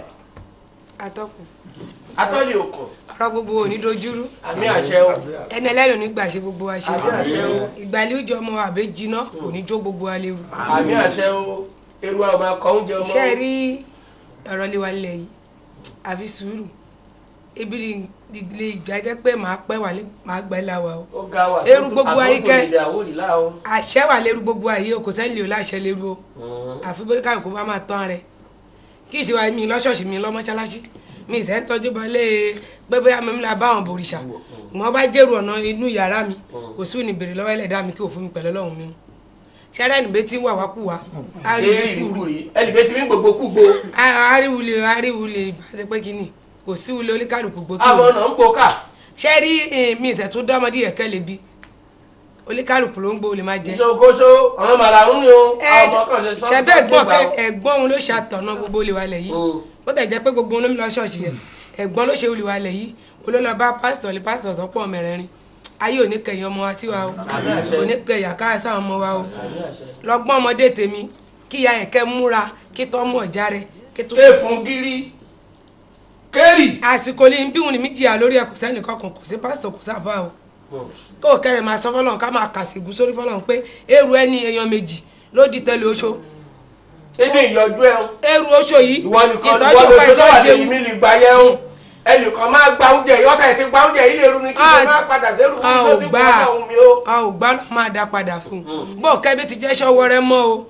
atọ́kùn. atọ́lé okùn. ọ̀rọ̀ gbogbo ò ní dojúrú. àmì àṣẹ o. ẹni ẹlẹ́nu nígbà ṣe gbogbo wa ṣe. àmì àṣẹ o. ìgbàlẹ̀ ìjọ ọmọ àbẹ́ jiná kò ní jó gbogbo wa léwu. àmì àṣẹ o. eru àwọn akọ oúnjẹ ọmọ. iṣẹ́ rí ọ̀rọ̀ lé wa lẹ̀ yìí àfi sùúrù ebi lè gbàjẹ́ pé màá pẹ́ wà máa gbà ẹ́ láwa o. ó ga wà eru gbogbo ayé kẹ́ àsọ̀tò àṣẹ wà lérú gbogbo ayé o kò sẹ́ni lè o láṣẹ lérú o àfi bó káyọ̀ kó bá máa tán rẹ̀ kí ìṣe wa mi lọ́ṣọ̀ọ̀ṣì mi lọ́mọ́ṣáláṣí mi ìṣẹ́ ń tọ́jú bọ́ lé pẹ́pẹ́ amẹ́mílà bá àwọn bòrìṣà mo bá jẹ́rù ọ̀nà inú yàrá mi kò sí òní bèrè lọ́wọ́ ẹlẹ́dàá mi kí òfin mi pẹ̀lú ọlọ́run mi ṣẹ́rẹ́ ẹnìbẹ́ tí ń wà wá kú wa. ẹnìbẹ́ tí ń gbogbo kú gbo. ariwule ìbáṣe pé kínní kò sí wulẹ̀ oníkàlùkù gbókè. àwọn ọ̀nà ń po ká. ṣé rí mi ìtẹ̀ tó dọ́mọdé ẹ̀kẹ́ lè bi oníkàlùkù ló ń gbó lè máa jẹ. ìṣòkòṣò àwọn màlàrún ni o. ṣẹbẹ́ ẹ̀gbọ́n òun ló ṣàtọ̀nà gbogbo olùwalẹ̀ yìí bó tẹ̀ jẹ́ pé gbogbo olómi lọ ṣọ́ọ̀ṣì yẹn ẹ̀gbọ́n ló ṣe olùwalẹ̀ yìí olólọ́ba pásítọ̀ lè pásítọ̀ sọ́pọ̀ mẹ́rẹ̀ẹ̀rin ayé ò ní kẹyìn ọmọ wa sí wa o ò ní kẹyìn àkáyà sáwọn ọmọ wa o lọ́gbọ́n ọmọdé tèmi kí ìyá yẹn kẹ́ múra kí tọ́ mọ̀ já rẹ kí tó. èèfún gírí kérì. àsìkò ní bí wọn ní mi jìyà lórí ẹ kò sẹ́ni kankan kò sí pásítọ̀ kò sáfà o kó o kẹ́yìn máa sọ fọlọ́n ká máa kàṣìgù sórí fọlọ́n pé èrò ẹni èèyàn méjì ló di tẹ́lẹ̀ oṣó. ebi ìyọjú ẹ ń. èrò oṣó yìí ìwọ nìkan ìwọ lóṣù tó wà lẹ́yìn mi lè gbà yẹn ń. ẹnìkan máa gba oúnjẹ yọta ẹ ti gba oúnjẹ yìí lè ru ni kí ló máa padà sẹ́rù fún mi ló ti gbà ọ̀hún mi o. a ò gbà ló máa dá padà fún un bó kẹ́bí ti jẹ́ sọ́wọ́ rẹ mọ́ o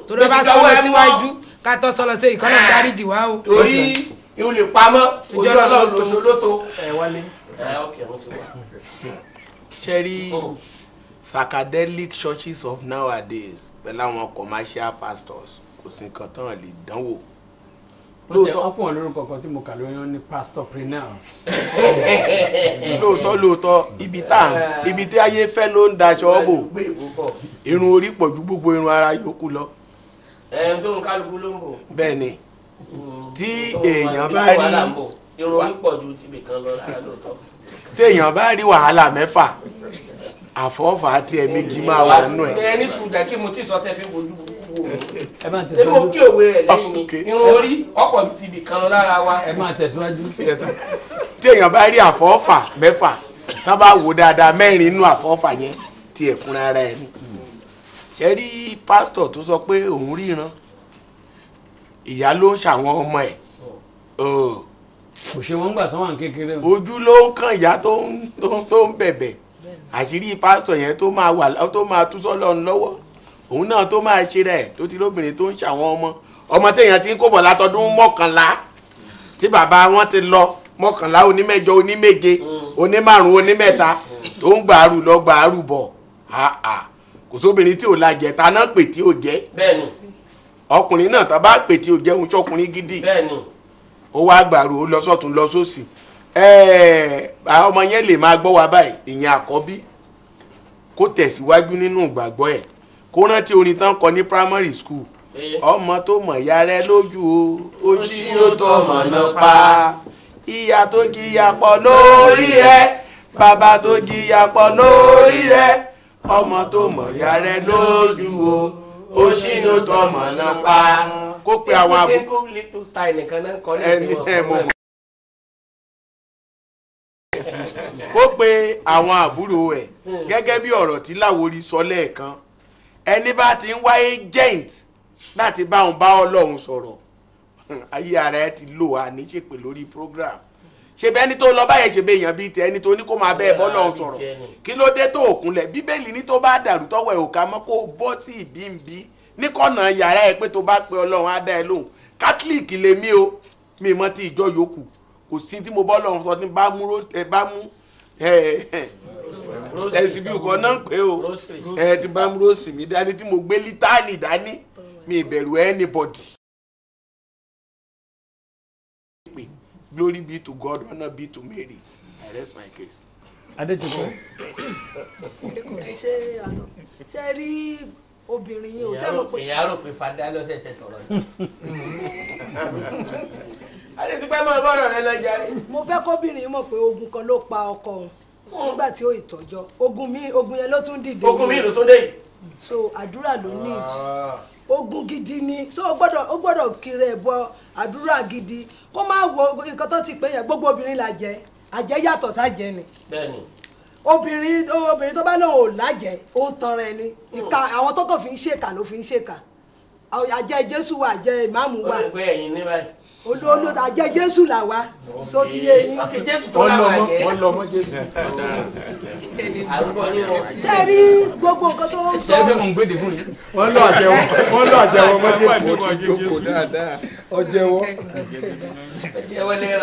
torí bá sọ́wọ́ síwájú ká tọ́ sọ́lọ́ sí ìkànnà dáríjì wá o. torí ìwọ lè pamọ́ ojú ọlọ́run lóṣù lóto. ẹ wálé. ṣe rí psychedelic churches of nowadays pẹ̀lú àwọn commercial pastors kò sí nǹkan tán lè dánwò. lóòótọ́ wọ́n fún ọ lórúkọ kan tí mo kà lórí wọn ní pastor preneur. lóòótọ́ ibi tí ayé fẹ́ ló ń daṣọ bò irun orí pọ̀ ju gbogbo irun ara yòókù lọ. tó ń kálukú ló ń bò. bẹ́ẹ̀ ni tí èèyàn bá rí irun orí pọ̀ ju tibì kan lọ rárá lóòótọ́. tí èèyàn bá rí wàhálà mẹ́fà àfọ́fà àti ẹ̀mẹ́jì máa wà nínú ẹ̀. ẹni sùn jẹ́ kí mo tí sọ tẹ́ fi bojú wò. ẹ máa ṣé mo tẹ̀síwájú. kí òwe rẹ̀ lẹ́yìn ni irun orí ọ̀pọ̀ ju tibì kan lọ lára wa. ẹ máa tẹ̀síwájú. tí èèyàn bá rí àfọ́fà mẹ́fà tá bá wò dáadáa mẹ́rin nínú àfọ́fà yẹn tiẹ̀ fúnra ara ẹ̀ ni. ṣe rí pásítọ̀ tó sọ pé òun ríran ìyá ló ń ṣàwọn ọmọ ẹ̀ kò ṣe wọn gbà tán wà ní kékeré. ojú ló ń kàn ìyá tó ń bẹ̀bẹ̀ àṣírí pásítọ̀ yẹn tó máa tú sọ́lọ́run lọ́wọ́ òun náà tó máa ṣe rẹ̀ tó ti lóbìnrin tó ń ṣàwọn ọmọ téèyàn ti ń kó bọ̀ látọdún 11 tí bàbá wọn ti lọ 11 onímẹ́jọ oníméje onímárùn onímẹ́ta tó ń gbàrú lọ gbàrú bọ̀ kò sóbìnrin tí ò lajẹ ta náà pè tí ò jẹ́ bẹ́ẹ̀ni ọkùnrin náà tá bá pè tí ò jẹ́ òun ṣọkùnrin gidi bẹ́ẹ̀ni ó wá gbàrú ó lọ sọ́tún lọ sósì ọmọ yẹn lè máa gbọ́ wa báyìí ìyẹn àkọ́bí kó tẹ̀síwájú nínú ìgbàgbọ́ ẹ̀ kó rántí orin tán kọ ní primary school ọmọ tó mọ̀ ìyá rẹ lójú o ó ṣí ó tó ọmọ náà pa ìyá tó jìyà pọ̀ lórí ẹ bàbá tó jìyà pọ̀ lórí ẹ ọmọ tó mọ̀ ìyá rẹ lójú o ó ṣí ó tó ọmọ náà pa kó pe àwọn àbúrò ẹni kó pe àwọn àbúrò ẹ̀ gẹ́gẹ́ bí ọ̀rọ̀ tí Láwòrí sọ lẹ́ẹ̀kan ẹni bá ti ń wá agent láti bá òun bá Ọlọ́run sọ̀rọ̀ ayé ara ẹ ti lò á ní ṣèpè lórí program ṣe bẹ́ẹ̀ ni tó lọ báyẹn ṣe bẹ́ẹ̀ yàn bíi tẹ ẹni tó ní kó máa bẹ́ẹ̀ bọ́ Ọlọ́run sọ̀rọ̀ kí ló dé tó òkúnlẹ̀ Bíbélì ní tó bá dàrú tọ́wọ́ ẹ̀ ò ká mọ́ kó bọ́ sí ìbíǹbí ní kọ́nà yàrá ẹ pé tó bá pe Ọlọ́run á dá ẹ lóhùn Catholic lèmi o mi mọ́ ti ìjọ yòókù kò sí tí mo bọ́ Ọlọ́run sọ ní bá mú ẹsì bí ọkọ náà pé o ti bá mú rọ́ọ̀sì mi dání tí mo gbé lítàánì dání mi ìbẹ̀rù anybody. Glory be to God, honor be to Mary. I rest my case. Adétúnkọ́. ṣe rí obìnrin yìí ò sẹ́mo pé. èèyàn rò pé fadá lọ́sẹ̀ẹ̀sẹ̀ sọ̀rọ̀ yìí. Adétúnkọ́ máa bọ́rọ̀ rẹ lọ jàre. mo fẹ́ kóbìnrin mọ̀ pé ogun kan ló pa ọkọ òun nígbà tí ó ìtọ́jọ́ ogun yẹn ló tún dìde. ogun mi ló tún dé yìí. so àdúrà ló ní ìdí ogun gidi ni so ó gbọ́dọ̀ kiri ẹ̀ bọ àdúrà gidi kó má wo nǹkan tó ti pè yẹn gbogbo obìnrin là jẹ́ àjẹ́ yàtọ̀ sájẹ́ ni. bẹ́ẹ̀ni. obìnrin tó bá lóun ò lájẹ́ ó ń tan rẹ ni ìka àwọn tó kàn fi ń ṣèkà ló fi ń ṣèkà àjẹ́ Jésù wà àjẹ́ ìmáàmù wà. ó lè pé ẹ̀yin ní báyìí. olóòlò àjẹ́ Jésù là wá so ti yé yín. ọkẹ Jésù tó láwọn àjẹ́. wọ́n lọ ọmọ Jésù. àrùbọ yín o. ṣé rí gbogbo nǹkan tó ń sọ. ṣé bí mo ń gbèdè fún yín. wọ́n lọ àjẹwọ́ ọmọ Jésù ó ti jókòó dáadáa ọjẹwọ́.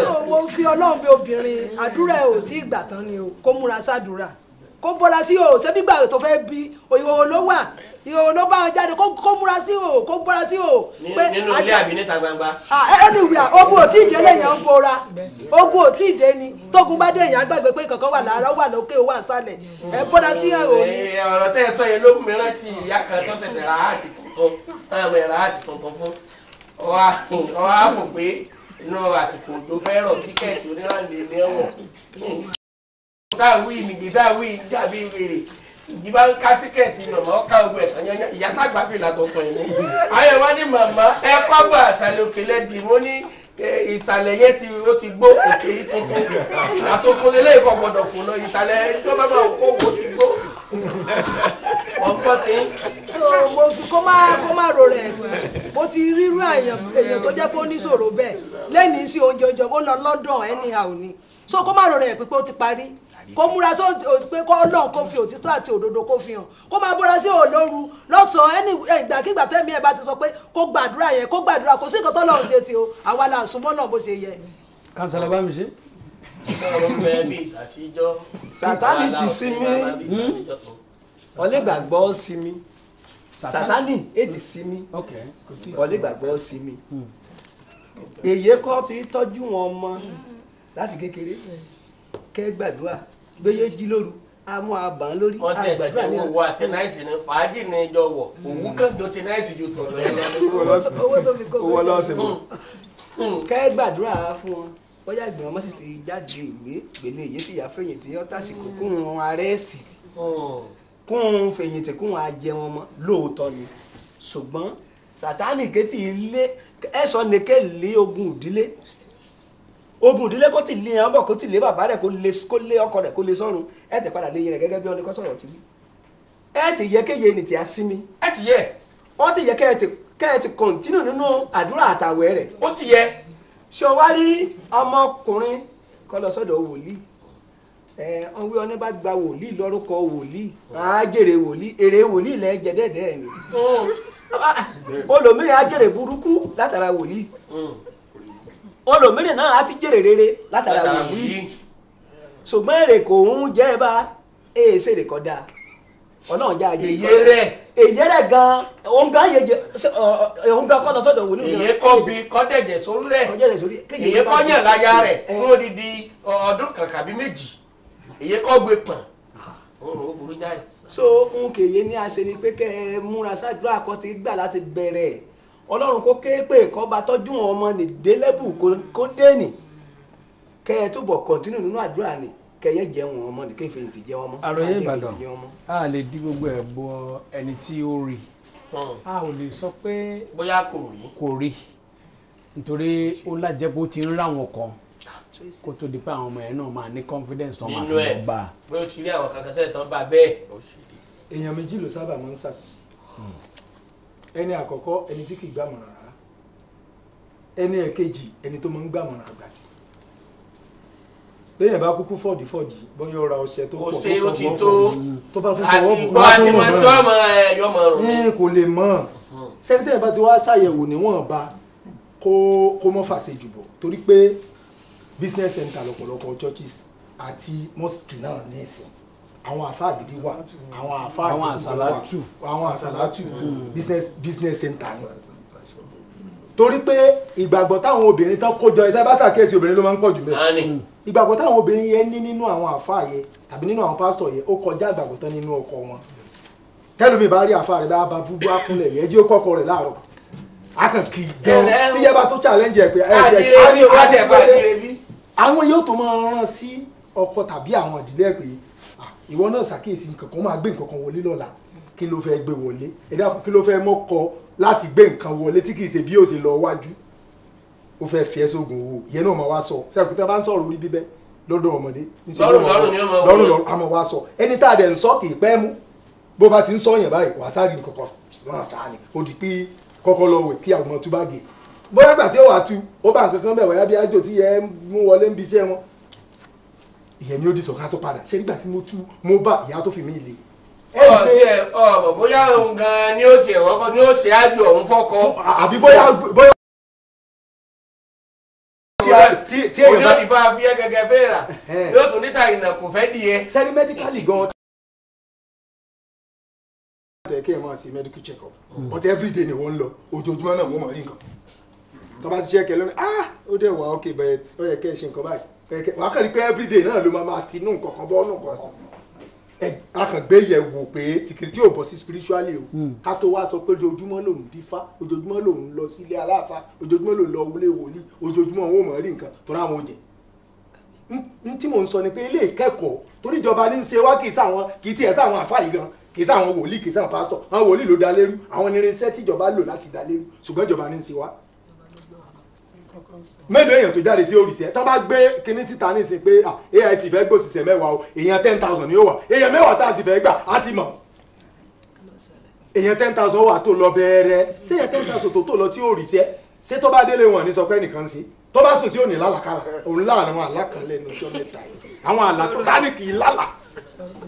so mo fi Ọlọ́run bí obìnrin àdúrà ẹ̀ ò tí ì gbà tán ni o kó múra sádùúrà kó bọ́ra sí o ṣé bí gbàgbé tó fẹ́ bí ìhòòhò ló wà ìhòòhò ló bá wọn jáde kó múra sí o kó bọ́ra sí o. nínú ilé àbí níta gbangba. anywhere ogun ò tí ì dé lẹ́yìn ń bora ogun ò tí ì dé ni tógun bá dé èèyàn gbàgbé pé kankan wà lára ó wà lókè ó wà nsàlẹ̀ ẹ bọ́ra sí ẹ̀rọ ni. ọ̀rọ̀ tẹ́ ẹ sọ yẹn ló mú mi rántí ìyá kan tó ṣẹ̀ṣẹ̀ ra áàtì tuntun táwọn ọmọ ẹ̀ ra áàtì tuntun fún ọwọ́ àfọ̀ pé inú àsìkò òjò fẹ́ rọ̀ tíkẹ́ẹ̀tì onírànlẹ̀ ní ẹ̀wọ̀n táwí nìgbì táwí dàbí wèrè ìjìbá ń ká síkẹ̀tì màmá ọ̀ká ogun ẹ̀tàn yẹn ìyá sàgbà fìlà tuntun yìí ayé wa ní màmá ẹ kọ́ bọ̀ àṣàlẹ̀ òkèlè dì mo ní ìsàlẹ̀ yẹn ó ti gbó òkè yìí tuntun àtúntún lélẹ́yìn kò gbọdọ̀ fún lọ ìsàlẹ̀ tó bá máa kó wo ti gbó ọgbọ́n tí. mo fi kó má ro rẹ̀ mo ti rírú èèyàn tó jẹ́ pé ó níṣòro bẹ́ẹ̀ lẹ́nìí sí oúnjẹ oúnjẹ ó lọ London anyhow ni so kó má ro rẹ̀ pé ó ti parí kó múra sí pé kó Ọlọ́run kó fi òtítọ́ àti òdodo kó fi hàn kó máa bóra sí òlóru lọ́sàn-án ẹni ìgbàkigbà tẹ́mi ẹ̀ bá ti sọ pé kó gbàdúrà yẹn kó gbàdúrà kò sí nǹkan tó lọ́run ṣe ti o àwa là ń súnmọ́ náà bó ṣe yẹ. kansala bá mi ṣe. Sátánì ti sinmi ọlẹ́gbàgbọ́ sinmi Sátánì èdè sinmi ọlẹ́gbàgbọ́ sinmi èyí kọ́ fi tọ́jú wọn mọ́ láti kékeré kẹ́ gbàdúrà gbéyé jí lóru amú abàn lórí àgbàdúrà ní owó àtẹnáìsì ní fàájì ní ìjọ wọ̀ òwú kan tó tẹnáìsì ju tọ̀lọ́ ẹ̀ lọ́dún. owó tó fi kó owó lọ́sẹ̀ mọ́. kẹ́ gbàdúrà fún wọn bóyá ìgbìmọ̀ mọ́sí ti jáde ìwé gbélé èyí sì yà fẹ̀yìntì yọ tásìkò kún un arẹ́sì kún un fẹ̀yìntì kún un ajẹ wọn mọ́ lóòótọ́ ni ṣùgbọ́n Sátánì kétì ilé ẹ̀sọ́ ni ké lé ogun ìdílé kó ti lé yẹn bọ̀ kó ti lé bàbá rẹ̀ kó lé ọkọ rẹ̀ kó lé sọ́run ẹ̀ tẹ̀ padà lé yẹn rẹ̀ gẹ́gẹ́ bí wọn ní kọ́ sọ̀rọ̀ ti wí ẹ̀ ti yẹ kéye ní ti a sí mi ẹ̀ ti yẹ wọ́n ti yẹ kẹ́ ẹ ti kọ̀ntínù nínú àdúrà àtàwẹ̀ rẹ̀ ó ti yẹ ṣé o wá rí ọmọkùnrin kó lọ sọ́dọ̀ wòlíì wọ́n wí ọ́nẹ́ bá gba wòlíì lórúkọ wòlíì á jèrè wòlíì èrè wòlíì lẹ́ jẹ dẹ́dẹ́ ni olòmíràn á jèrè burúkú látara wòlíì olòmíràn náà á ti jèrè rere látara wòlíì ṣùgbọ́n èrè kò ń jẹ́ bá èsè rè kọ́ dáa ọlọ́run já ayé èyí rẹ̀ gan òun gan kọ́ lọ sọ́dọ̀ wòlíì èyí kọ́ bí kọ́ dẹ̀jẹ̀ sórí rẹ̀ èyí kọ́ yàn láyà rẹ̀ fún odidi ọdún kankan bí méjì èyí kọ́ gbé pọ̀n ó burú jáì. so n kèye ní àṣẹ ni pé kẹ́ ẹ múra ṣáàdúrà kọ́ ti gbà láti bẹ̀rẹ̀ ọlọ́run kó ké pé kọ́ bá tọ́jú wọn ọmọ nìdélẹ́bù kó dé nì kẹ́ ẹ túbọ̀ kọ̀ntínú nínú àdúrà ni kẹyẹ jẹ wọn ọmọ ní kéfìyìn ti jẹ wọn mọ. àròyé Ìbàdàn a lè di gbogbo ẹ̀ bọ ẹni tí ó rí a ò lè sọ pé bóyá kò rí nítorí ó lájẹ bó ti ń ráwọn kan kó tó di pé àwọn ọmọ yẹn náà máa ní confidence tó máa fi lọ bá a. bí ó ti rí àwọn kankan tẹ́lẹ̀ tán bá a bẹ́ẹ̀. èèyàn méjì ló sábà máa ń ṣàṣìṣe ẹni àkọ́kọ́ ẹni tí kì í gbàmọ̀ràn rárá ẹni ẹ̀kejì ẹni tó máa ń gbàmọ̀ràn àgbàjù lẹ́yìn bá kúkú fọ́ọ̀dì bọ́yá ọ̀ra ọ̀sẹ̀ tó pọ̀ tó bá tún fọwọ́ bù bọ́ àti mọ̀ tí ọmọ ẹ̀yọ́ mọ̀ rùn ní. kò lè mọ̀ sẹ́ni bá ti wá ṣàyẹ̀wò níwọ̀nba kó mọ́ fàṣẹ jùbọ̀ torí pé business center lọ́pọ̀lọpọ̀ churches àti mosque náà ní ìsìn àwọn àfáà gidi wà àwọn àsàlátù business center ni torí pé ìgbàgbọ́ táwọn obìnrin tán kójọ ìtẹ́ bá ṣàkíyèsí obìnrin ló máa ń pọ̀ jù bẹ́ẹ̀ ìgbàgbọ́ táwọn obìnrin yẹn ní nínú àwọn àfáà yẹn tàbí nínú àwọn pásítọ̀ yẹn ó kọjá ìgbàgbọ́ tán nínú ọkọ wọn tẹ́lómi bá rí àfáà rẹ̀ bá bá búbú akúnlẹ̀ yẹn jí ó kọ́kọ́ rẹ̀ láàárọ̀ akànkì gan níyẹn bá tó challenge ẹ̀ pé àwọn yóò tó máa rán sí ọkọ tàbí àwọn ìdílé pé ìwọ náà ṣàkíyèsí nǹkan kan máa gbé nǹkan kan wọlé lọ́la kí ló fẹ́ gbé wọlé ẹ̀dá kí ló fẹ́ mọ́kọ láti gbé nǹkan wọlé tí kì í ṣe bí ó ṣe lọ wájú ó fẹ́ fi ẹ́ sóògùn owó ìyẹn náà máa wá sọ sẹ́kù tí wọ́n bá ń sọ̀rọ̀ orí bíbẹ́ lọ́dọ̀ ọmọdé lọ́rùn àmọ́ wá sọ ẹni tá a dẹ̀ ń sọ kì í pẹ́ mú bó bá ti ń sọ yẹn báyìí wàá sáré ní kọ̀kọ́ máa ṣáà ní ó di pé kọ́kọ́ lọ wẹ̀ kí àwọn ọmọ tú bá gé bóyá gbà tí ó wà tú ó bá nǹkan kan bẹ̀ wáyá bí ájò tí yẹ mú wọlé ń bi iṣẹ́ wọn ìyẹn ni ó di sọ̀ká tó padà ṣé nígbà tí mo tú mo bá ìyá tó fi mí le ọmọ bóyá òun gan ni ó tiẹ̀ wọ́kọ́ ni ó ṣe ájò ọ̀hún fọ́kọ́. àbí bóyá tí èèyàn bá nípa fi ẹ́ gẹ́gẹ́ bẹ́ẹ̀ rà yóò tún níta ìrìnà kò fẹ́ di ẹ. sẹ́ni mẹ́díkálì gan-an kí ẹ máa ṣe medical check up but everyday ni wọ́n ń lọ ojoojúmọ́ náà wọ́n mọ̀ rí nǹkan tó bá ti ṣe kẹ lónìí ó dẹ̀ wá ok but ó yẹ kẹ́ ẹ ṣe nǹkan báyìí wàá kàn rí pé everyday náà ló máa ti inú nǹkan kan bọ́ nù kan sí a kàn gbé yẹ̀ wò pé tìkìrì tí ò bọ́ sí spiritually o ká tó wá sọ pé ojoojúmọ́ lòun dífá ojoojúmọ́ lòun lọ sílé aláàfáà ojoojúmọ́ lòun lọ wọlé wòlíì ojoojúmọ́ òun ò mọ̀ rí nǹkan tó ráwọn oúnjẹ n tí mò ń sọ ni pé ilé ìkẹ́kọ̀ọ́ torí ìjọba ní í ṣe wá kì í tiẹ̀ sáwọn àfáà yìí gan kì í sáwọn wòlíì kì í sáwọn pásítọ̀ àwọn wòlíì ló dá lérú àwọn irinṣẹ́ tí ìjọba lò láti dá lérú ṣùgbọ́n ìjọba ní í ṣe wá. mélòó èèyàn tó jáde tí ó rìṣẹ́ tán bá gbé kinní síta ní ìsìn pé AIT fẹ́ gbòsìṣẹ́ 10,000 o èèyàn 10,000 ni ó wà èèyàn 10 tá a sì fẹ́ gbà á ti mọ̀ èèyàn 10,000 wà tó lọ bẹ̀rẹ̀ ṣé èèyàn 10,000 tó lọ tí ó rìṣẹ́ ṣé tó bá délé wọn ní sọ pé nìkan sí tó bá sùn sí òní lálàkàrà òun láàrin àwọn àlákan lẹ́nu ọjọ́ mẹ́ta yìí àwọn àlá tó dání kì í lálà.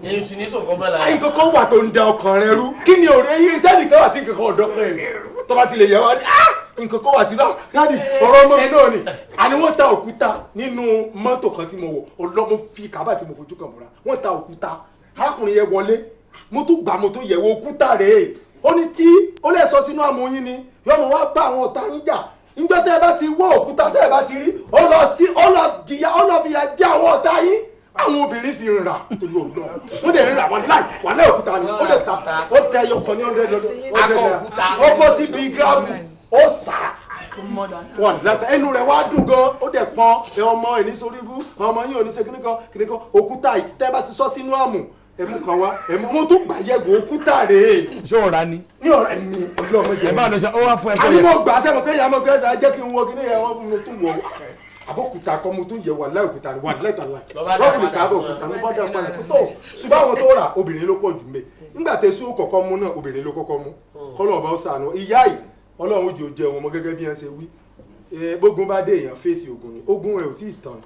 èyí sì ní sọ̀kọ́ bẹ́ẹ̀ la. nǹkan kan wà tó ń da ọkàn rẹ rú kí ni òde yìí sẹ́nìkan wà tí nǹkan kan ọ̀dọ́ kan rẹ̀ tó bá ti lè yẹ wá ní nǹkan kan wà tí dáàdì ọ̀rọ̀ ọmọ mi náà ni àní wọ́n ta òkúta nínú mọ́tò kan tí mo wọ̀ ọlọ́mọ fi kábà tí mo fojú kan múra wọ́n ta òkúta arákùnrin yẹn wọlé mo tún gbà mo tún yẹ̀wò òkúta rèé ó ní tí ó lè sọ sínú àmúyín ni yọmọ wá bá àwọn ọ̀tá yín jà njọ́ tẹ́ ẹ bá ti wọ́ òkúta tẹ́ ẹ bá ti rí ó lọ fìyà jẹ àwọn ọ̀tá yín àwọn obìnrin sì ń rà torí òun náà wọ́n dẹ̀ ń rà wọ́n láì òkúta ni ó lè ta ó tẹ ẹyọkan ní 100 naira ó bọ́ sí bíi gíráàmù ó sà wọ́n lẹ́tà ẹnu rẹ̀ wá dùn gan ó dẹ̀ pọ́n ọmọ ìníṣoríbú ọmọ yín ò ní ṣe kíníkan òkúta yìí tẹ́ ẹ bá ti sọ sínú àmù ẹmu kan wá ẹmu mo tún gbà yẹ̀wò òkúta rèé. ṣé o ra ni. ní ọ̀rẹ́ mi ọlọ́mọ jẹ. ẹ bá lọ sọ ó wá fún ẹ tó yẹ. àní mo gbà sẹ́mu pé ìyá mo gbé ẹsẹ̀ jẹ́ kí n wọ kí ní ìyá wọn fún mi tún wọ. àbókúta kan mo tún yẹ wà láì òkúta wà láì tàlà. wọ́n fi káàbọ̀ òkúta mo bọ́dọ̀ mọ́ ẹ̀ tó. ṣùgbọ́n àwọn tó rà obìnrin ló pọ̀ jù mẹ́. nígbà tẹ sún kọ̀kọ́ mú náà obìnrin ló kọ́kọ́ mú. kọ́lọ́ ọba ó ṣàánú ìyá yìí ọlọ́run ó jẹ́ òjẹ́ wọn gẹ́gẹ́ bí wọ́n ṣe wí. gbógun bá dé èèyàn fèsì ogun ni ogun rẹ̀ ò tí ì tán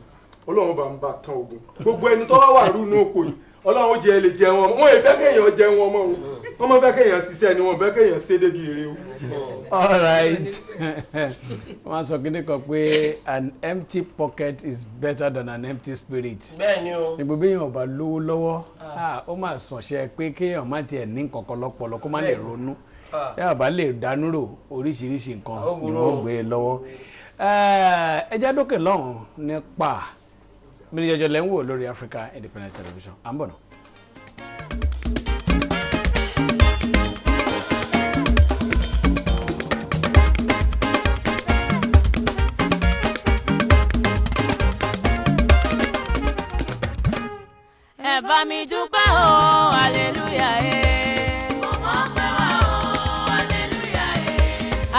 ọlọ́run bá ń bá tán ogun gbogbo ẹni tó wá wà rúnú òpó yìí ọlọ́run jẹ́ lè jẹun ọmọ wọn ìfẹ́ kéèyàn jẹun ọmọ o wọ́n máa fẹ́ kéèyàn ṣiṣẹ́ ni wọ́n fẹ́ kéèyàn ṣe débi èrè o. all right wọ́n sọ kí ni kan pé an empty pocket is better than an empty spirit. bẹ́ẹ̀ni o. nígbà bí èèyàn bá lówó lọ́wọ́ ó máa sànṣẹ́ pé kéèyàn má tiẹ̀ ní kankan lọ́pọlọ kó má lè ronú yàrá bá lè dánú rò oríṣiríṣi nǹkan ni wọ́n gbé e lọ́wọ́. ẹ jẹ́ dókè lọ́hùn nípa mílíọ̀nù jọjọ lẹ́ ń wò lórí Africa Independent Television à ń bọ̀ náà. ẹ bá mi dúpẹ́ o hallelujah mo mọ̀ pé wá o hallelujah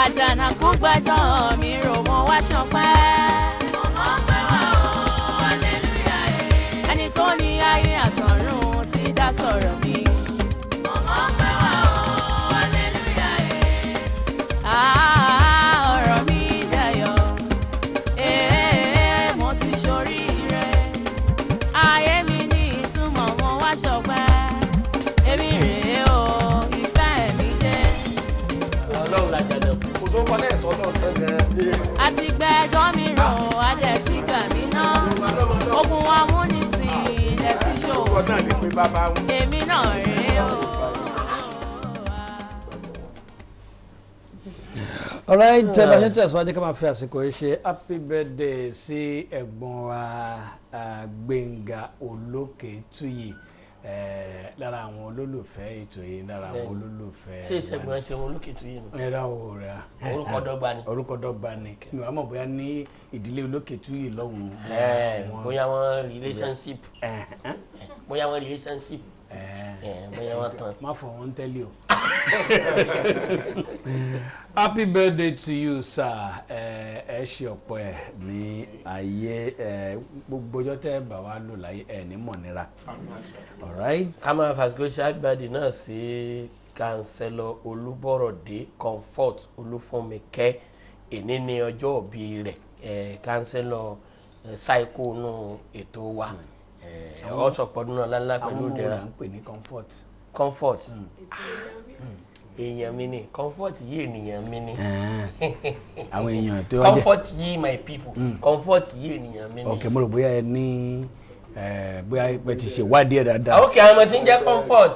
àjànàkú gbàjọ́ mi rò mo wá ṣọpẹ́ mo mọ̀ pé wá o hallelujah ẹni tó ní ayé àtọ̀run ti dá sọ̀rọ̀ mi mo mọ̀ pé wá o hallelujah ọ̀rọ̀ mi dayọ̀ mo ti ṣoríire ayé mi ní ìtumọ̀ mo wá ṣọpẹ́ èmi rèé o ìfẹ́ mi dé. ọlọ́run la jàdọ̀ kò tó wọlé ẹ̀sọ́ náà tán gan-an. àti gbẹ́jọ́ mi rò adẹ̀ tí gbà mí ná ogun amúnisìn ilẹ̀ tí ṣòwò èmi náà rèé o. alright bá ṣe ń tẹ̀síwájú ká máa fi àsìkò yìí ṣe happy birthday sí ẹ̀gbọ́n wa Gbénga Olókètúyì lára àwọn olólùfẹ́ ètò yìí lára àwọn olólùfẹ́. ṣé ìṣègùn ẹ̀ ṣe wọn Olókètúyì nù. ẹ̀rọ o rẹ̀ orúkọ dọ́gba ni. orúkọ dọ́gba ni mi wàá mọ̀ bóyá ní ìdílé Olókètúyì lọ́hùn-ún. bóyá wọn relationship bóyá wọn relationship bóyá wọn tán. má fọ wọn tẹ́lẹ̀ o. happy birthday to you sir ẹ ṣe ọ̀pọ̀ ẹ̀ ní ayé gbogbo ọjọ́ tẹ́ bá wa lò láyé ẹ̀ ní mọ̀nira. alright. a máa fàṣíkò ṣe àgbàdì náà sí Chancellor Olúbọ̀rọ̀dé Comfort Olúfúnmikẹ́ èní ní ọjọ́ òbí rẹ̀ Chancellor ṣáìkò nù ètò wa ọ̀ṣọ̀pọ̀dún náà lálá pẹ̀lú ìdẹ́ra. àwọn ọmọ rẹ̀ ń pè ní comfort. Comfort èèyàn mi ni Comfort yìí ènìyàn mi ni. àwọn èèyàn tó wá jẹ́ Comfort yìí my people Comfort yìí ènìyàn mi ni. ok mo rò bóyá ẹ ní bóyá ẹ ti ṣe wádìí ẹ dáadáa. ok àwọn tí ń jẹ́ Comfort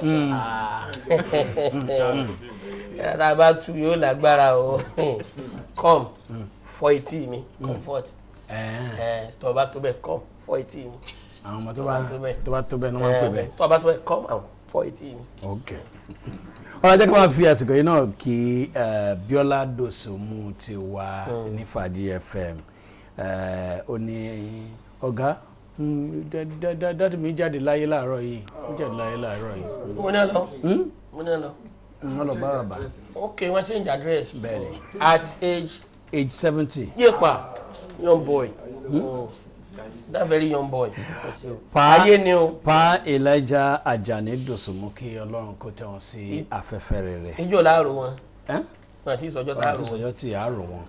yàrá bá tu yóò lágbára o come fọ etí mi Comfort tó bá tó bẹ́ẹ̀ come fọ etí mi. àwọn ọmọ tó bá tó bẹ́ẹ̀ ni wọ́n ń pè bẹ́ẹ̀. tó bá tó bẹ́ẹ̀ come and fọ etí mi. ok ọ̀rọ̀ jẹ́ kí wọ́n fi àsìkò yìí náà kí Bíọ́lá Dòsùnmù ti wá ní Fàájì FM ó ní ọ̀gá dáàdì mi jáde láyé láàárọ̀ yìí mo ní lọ mo ní lọ. wọ́n lọ bá bàbá. ok wọ́n change address. bẹ́ẹ̀ni. at age 70. yepa young boy. That very young boy. Pa Elijah Ajani Dosunmu kí Ọlọ́run kó tẹ́ wọn sí afẹ́fẹ́ rere. Ijó láàrò wọn. Àti ìsọjọ́ tá a rò wọn. Àti ìsọjọ́ tí a rò wọn.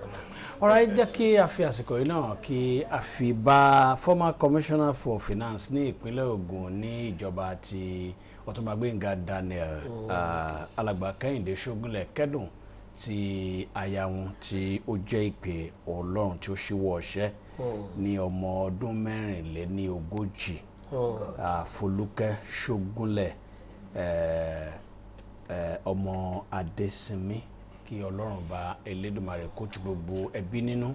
Ọ̀rọ̀ jẹ́ kí a fi àsìkò yìí náà kí a fi bá former commissioner for finance ní ìpínlẹ̀ Ògùn ní ìjọba ti Ọ̀túnba Gbénga Daniel alàgbà Kẹ́hìndé Ṣógúnlẹ̀ kẹ́dùn tí aya wọn tí ó jẹ́ ìpè Ọlọ́run tí ó ṣíwọ́ ọṣẹ́ ní ọmọ ọdún 44 Folúkẹ́ Ṣógúnlẹ̀ ọmọ Adésinmi kí Ọlọ́run bá Elédùmarè kó tu gbogbo ẹbí nínú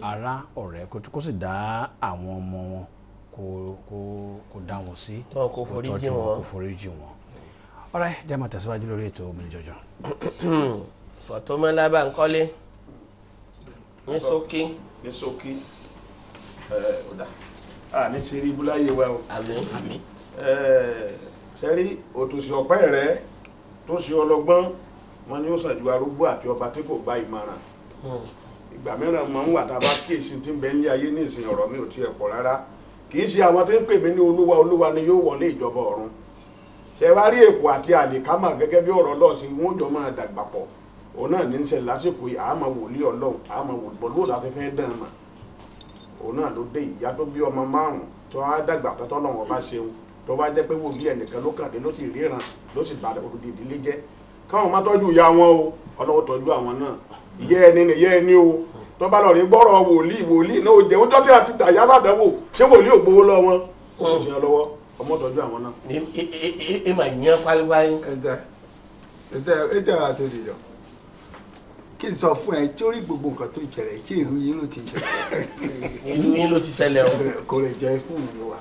ará ọ̀rẹ́ kó sì dá àwọn ọmọ wọn kó dá wọn sí kó tọ́jú wọn kó foríjì wọn. ọ̀rẹ́ jẹ́ máa tẹ̀síwájú lórí ètò Omini Jọjọ. Fọ̀tọ́mọlá Bánkọ́lé ní ṣókí ọ̀dà ní ṣe rí ibúláyé wa o. àmín. sẹ́rí òtòṣì ọ̀pẹ́ rẹ̀ tó ṣe ọlọ́gbọ́n wọn ni ó sàn ju arúgbó àti ọba tí kò gba ìmọ̀ràn. ìgbà mìíràn máa ń wà tá a bá kíyèsí tí ń bẹ ní ayé ní ìsìn ọ̀rọ̀ mi ò tiẹ̀ pọ̀ rárá kì í ṣe àwọn tí ń pè mí ní olúwa olúwa ni yóò wọlé ìjọba ọ̀run. ṣe wá rí èkó àti àlìkámà gẹ́gẹ́ bí ọ̀rọ̀ lọ́ọ̀sì wọn jọ máa dàgbà pọ̀ òun náà ní ń ṣe lásìkò yìí àmọ́ wòlíì Ọlọ́run àmọ́ wòlíì láfẹ́fẹ́ dán mà òun náà ló dé ìyá tó bí ọmọ 5 tó á dàgbà tọ́tọ́ lọ́wọ́ bá ṣeun tó bá jẹ́ pé wòlíì ẹnìkan ló kàn dé ló sì ríran ló sì bá olùdí ìdílé jẹ́ káwọn má tọ́jú ìyá wọn o Ọlọ́run tọ́jú àwọn náà ìyẹ́ ẹni nìyẹ́ ẹni o tó bá lọ rí gbọ́rọ̀ wòlíì náà ó jẹ́ ó jọ́tí àti tàyà bá dánwò ṣé wòlíì ò gbowó lọ wọn ó sì yan lọ́wọ́ ọmọ tọ́jú àwọn náà. ẹ máa yan pálípálí. ẹ jẹ́ àtò ìdìjọ kí n sọ fún ẹ torí gbogbo nǹkan tó ìṣẹ̀lẹ̀ tí ìlú yín ló ti ṣẹlẹ̀. ìlú yín ló ti ṣẹlẹ̀ o. kò lè jẹ́ fún ìlú wa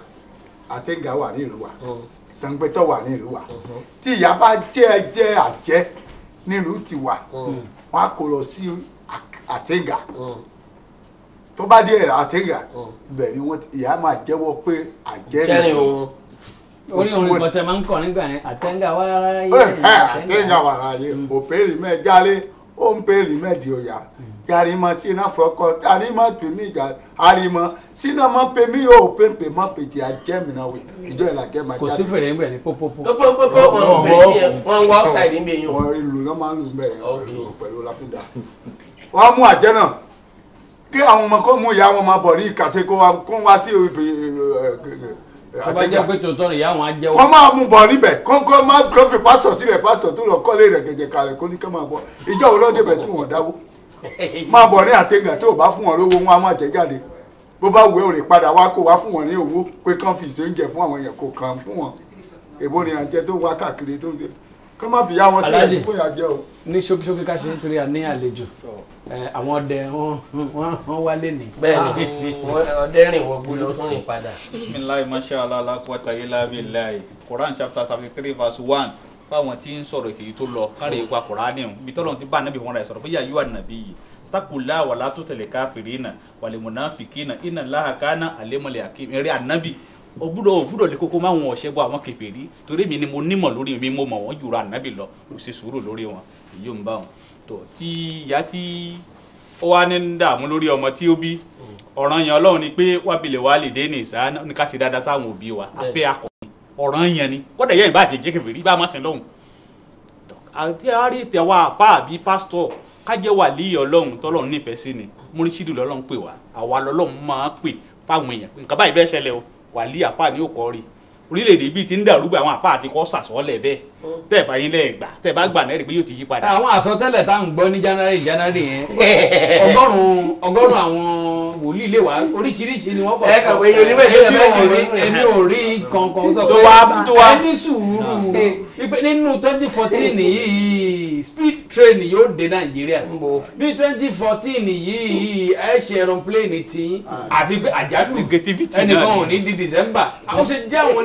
Àtẹ̀ngà wà ní ìlú wa Sàngbẹ́tọ̀ wà ní ìlú wa tí ìyá bá jẹ́ àjẹ́ nílùú tiwa wọn á kó lọ sí Àtẹ̀ngà tó bá dé Àtẹ̀ngà ibẹ̀ ni ìyá máa jẹ́wọ́ pé àjẹ́ ni òun. orí orin bọ̀tẹ̀ máa ń kọ̀ nígbà yẹn Àtẹ̀ngà wà láyé Àtẹ̀ngà wà láyé òpèrè mẹ́jálé ó ń pèrè mẹ́dì ọ̀yà yarimọ sínú fọkọ yarimọ tèmi ìjà arimọ sínú mọ pé mi yóò pèpè mọ pèjì àjẹmìnà wẹ ìjọ ìlà jẹ máa jáde. kò sí fèrè ń bẹ̀ ní pópópó. pópópó wọn bẹ tí wọn wá ọ̀sáìdì ń bẹ yín. wọn ìlú náà máa ń lù bẹ́ẹ̀ pẹ̀lú láfíńdà. wọ́n mú àjẹ́ náà kí àwọn ọmọ kó mú ìyá wọn máa bọ̀ ní ìkàtẹ́ kó wá sí tó bá jẹ́ pé tòótọ́ rẹ̀ ìyá wọn á jẹ́wọ́. kọ́ máa mú bọ̀ níbẹ̀ kó máa fi pásítọ̀ sílẹ̀ pásítọ̀ tó lọ kọ́lé rẹ̀ gẹ̀gẹ̀ kalẹ̀ kó ní ká máa bọ̀ ìjọ wo ló débẹ̀ tí wọ́n dáwó máa bọ̀ ní Àtẹ̀ngà tó bá fún wọn lówó wọn á máa jẹ́ jáde bó bá wù ẹ́ ò lè padà wá kó wá fún wọn ní owó pé kán fi ìṣoúnjẹ fún àwọn èèyàn kò kàn fún wọn èbó ni àjẹ tó ń wá káàkiri tó ń jẹ kán má fi yá wọn sílẹ̀ ní fún ìyàjẹ́ o. ní ṣókíṣókí ká ṣe nítorí a ní àlejò àwọn ọdẹ wọn wálé ní. bẹ́ẹ̀ni ọdẹ rìn wọgbó lọ tún rìn padà. bisimilayi masha allah la quwwata illa billahi Quran chapter 73 verse 1 fáwọn tí ń sọ̀rọ̀ èyí tó lọ kárí ipa Kùránì bí tọ́lọ̀ ti bá nàbí wọn rẹ̀ sọ̀rọ̀ bóyá yóò ànàbí yìí takùlá wà látó tẹ̀lé káfìrínà wàlẹ̀ mùnáfìkínà iná láhàkánà àlẹ́mọ̀lẹ̀ àkìm eré ànábì òbúdọ̀ lè kókó máwọn ọ̀ṣẹ́ bọ́ àwọn kèfèrí torí mi ni mo nímọ̀ lórí mi mo mọ̀ wọ́n jùlọ ànábì lọ kò sí sùúrù lórí wọn èyí ò ń bá wọn. tó tí ìyá tí ó wá ní dààmú lórí ọmọ tí ó bí ọ̀ràn yẹn Ọlọ́run ni pé wábìlẹ̀ wà lè dé ní ìsá ní ká ṣe dáadáa sáwọn òbí wa afẹ́ akọni ọ̀ràn yẹn ni kọ́dà yẹn ìbá àti ìjẹ́ kèfèrí bá má sìn lọ́hùn. àti àárí ìtẹ̀wá àpá àbí pásítọ̀ kájẹ́ wà lí Ọlọ́run tọ́lọ́run nífẹ̀ẹ́ sí ni múrísídù lọ́lọ́run pè wá àwa lọ́lọ́run máa pè fáwọn èèyàn nǹkan báyìí bẹ́ẹ̀ ṣẹlẹ̀ o wà lí àpá ní òkọ́ rí orílẹ̀-èdè bíi ti ń dàrú bá àwọn àpá àti kọ́ sàsọ́lẹ̀ bẹ́ẹ̀ tẹ́ bá yín lẹ́ẹ̀gbà tẹ́ bá gbà náà rí pé yóò ti yí padà. àwọn àsọtẹ́lẹ̀ tá à ń gbọ́ ní January yẹn ọgọ́rùn-ún àwọn wòlíì lè wá oríṣiríṣi ni wọ́n kọ̀ ẹ kàwé yẹn onímọ̀ ẹni ò rí kankan tó wá ẹni sùúrù nínú 2014 yìí speed train yóò dé Nàìjíríà ní 2014 yìí ẹ ṣe aeroplane tí àfi pé àjálù ẹnìkan ò ní di December àwọn ṣe jẹ́ àwọn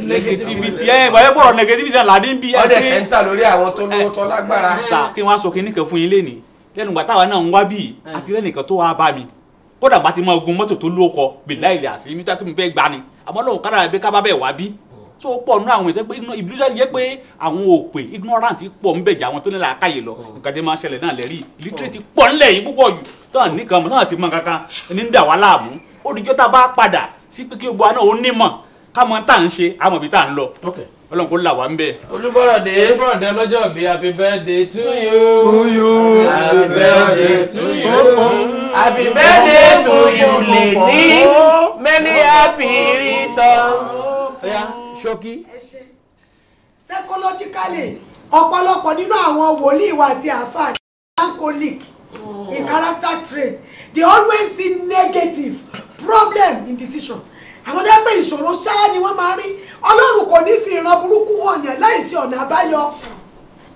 negativity ẹ bọ̀ bọ̀rọ̀ negativity làdí ń bí ọdẹ sẹ́ńtà lórí àwọn tó lówó tó lágbára. sà kí wọ́n á sọ kí nìkan fún yín lẹ́nìí lẹ́nu ìgbà táwa náà ń wá bíi àti lẹ́nìkan tó wá bá mi kódà bá ti mọ ogun mọ́tò tó lóko bìlá ilẹ̀ àṣì mi tó kí mi fẹ́ gbani àmọ́ lóun kára ẹbí ká bá bẹ̀ wá bí tó pọ̀ nínú àwọn ìtẹ́ pé ìbílẹ̀ yẹ pé àwọn òpè ignorant pọ̀ ń bẹ̀jà àwọn tó ní làákàyè lọ nǹkan tí máa ń ṣẹlẹ̀ náà lẹ́rìí illiterate pọ̀ ńlẹ̀ yìí púpọ̀ jù tán nìkan mọ̀ náà ti mọ kankan ní ń dà wá láàmú olùjọ́ tá a bá padà sí pé kí gbogbo àná ó nímọ̀ ká mọ tá à ń ṣe àmọ̀ bí tá à ń lọ ọlọ́run kò là wá ń bẹ̀. Olúbọ̀rọ̀dé lọ́jọ́ bí happy birthday to you. Happy birthday to you. Happy birthday to you lady, many happy returns. Ṣókí. Psychologically ọ̀pọ̀lọpọ̀ nínú àwọn wòlíì wa àti àfáà alcoholic in character trait they always see negative problem in decision. Àwọn tẹ́ pé ìṣòro ṣáá ni wọ́n máa rí Ọlọ́run kò ní fi ìran burúkú hàn yẹn láìsí ọ̀nà àbáyọ.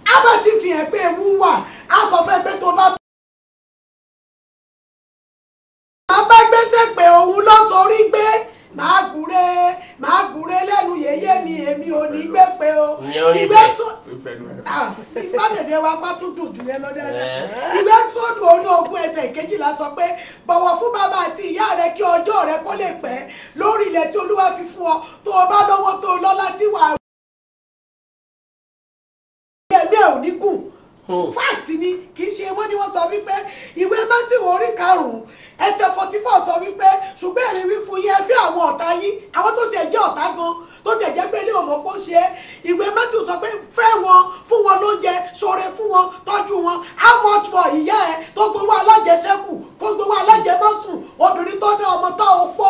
A bá ti fi hàn pé ewu wà á sọ fẹ́ pé tó bá bá gbèsè pé òun lọ sórí gbé máa gbúre lẹ́nu yẹyẹ mi èmi ò ní gbé pé o ìgbé ìfàdèdè wa pa tún dùn yẹn lọ dáadáa ìgbé sọ́dún orí ogún ẹsẹ̀ kejìlá sọ pé bọ̀wọ̀ fún bàbá àti ìyá rẹ kí ọjọ́ rẹ kó lè pẹ́ lórí ilẹ̀ tí Olúwa fi fún ọ tó o bá lọ́wọ́ tó o lọ́lá tí wàá ẹ̀mí ẹ̀ ò ní gùn fáàtì ni kì í ṣe wọ́n ní wọ́n sọ wípé ìwé Mátíù orí 5 ẹsẹ̀ 44 sọ wípé ṣùgbọ́n ẹ̀rí wí fún yín ẹ fẹ́ àwọn ọ̀tá yín àwọn tó tiẹ̀ jẹ́ ọ̀tá gan tó tiẹ̀ jẹ́ pé ilé òmòpó ṣe é ìwé Mátíù sọ pé fẹ́ wọn fún wọn lóúnjẹ ṣoore fún wọn tọ́jú wọn how much more ìyá ẹ tó gbowó alájẹṣẹ́kù kó gbowó alájẹmọ́sùn obìnrin tó ní ọmọ tó opó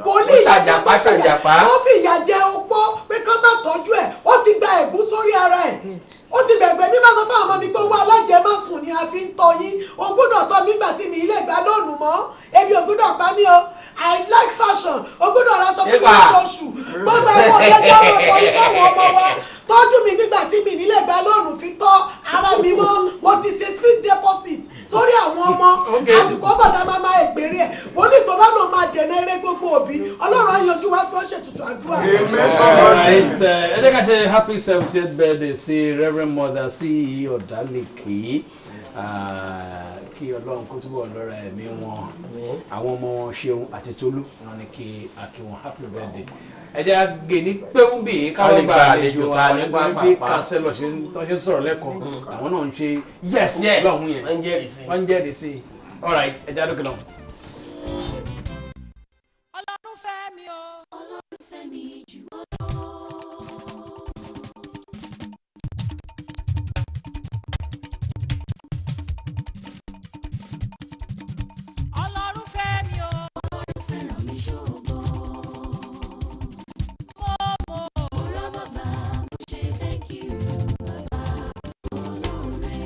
wòlíì ṣàjàpá ṣàjàpá wọ́n fi ìyà jẹ opó pé kán má tọ́jú ẹ̀ ó ti gba ẹ̀gún sórí ara ẹ̀ ó ti bẹ̀gbẹ̀ bí bá sọ fún àwọn ọmọ mi gbowó alájẹmọ́sùn ni a fi ń tọ́ yín o gbọ́dọ̀ tọ́ mi gbà tí mi ilé ìgbà lónìí mọ́ ebi ò gbọ́dọ̀ pa mí o I like fashion o gbọ́dọ̀ ra aṣọ fún mi lóṣooṣù gbọ́dọ̀ ẹ̀wọ̀n gẹ́gẹ́ ọ̀rọ̀ ìfọwọ́ ọmọ wa tọ́jú mi nígbà tí mi nílé ìgbà lónìí fi tọ́ ara mi mọ́ mo ti ṣe sweet deposit sórí àwọn ọmọ àsìkò bàtà máa máa ègbèrè ẹ̀ wọ́n ní tó bá lò máa dènà eré gbogbo òbí Ọlọ́run á yanjú wá fún ọ̀ṣẹ̀ tuntun àdúrà. Ẹ jẹ́ ká ṣe happy 70th birthday sí Reverend Mother C.E. Ọ̀dálẹ̀kì kí Ọlọ́run kó túbọ̀ lọ́ra ẹ̀mí wọn àwọn ọmọ wọn Ṣeun àti Tolú wọn ni kí a kí wọn happy birthday ẹ jẹ́ àgè ní pẹ́wú bíi káwọn gba àlejò wa nípa bí kánsẹ́lọ̀ ṣe ń sọ̀rọ̀ lẹ́kọ̀ọ́ àwọn náà ń ṣe yes lọ́hùn yẹn wọ́n ń jẹ́rìí sí i all right ẹ jẹ́ àdókè lọ́hùn. Ọlọ́run fẹ́ mi o Ọlọ́run fẹ́ mi jù ọ́ lọ. Ọlọ́run fẹ́ mi o Ọlọ́run fẹ́ràn mi ṣògo. Ọ̀rọ̀ bàbá mo ṣe thank you bàbá olóore.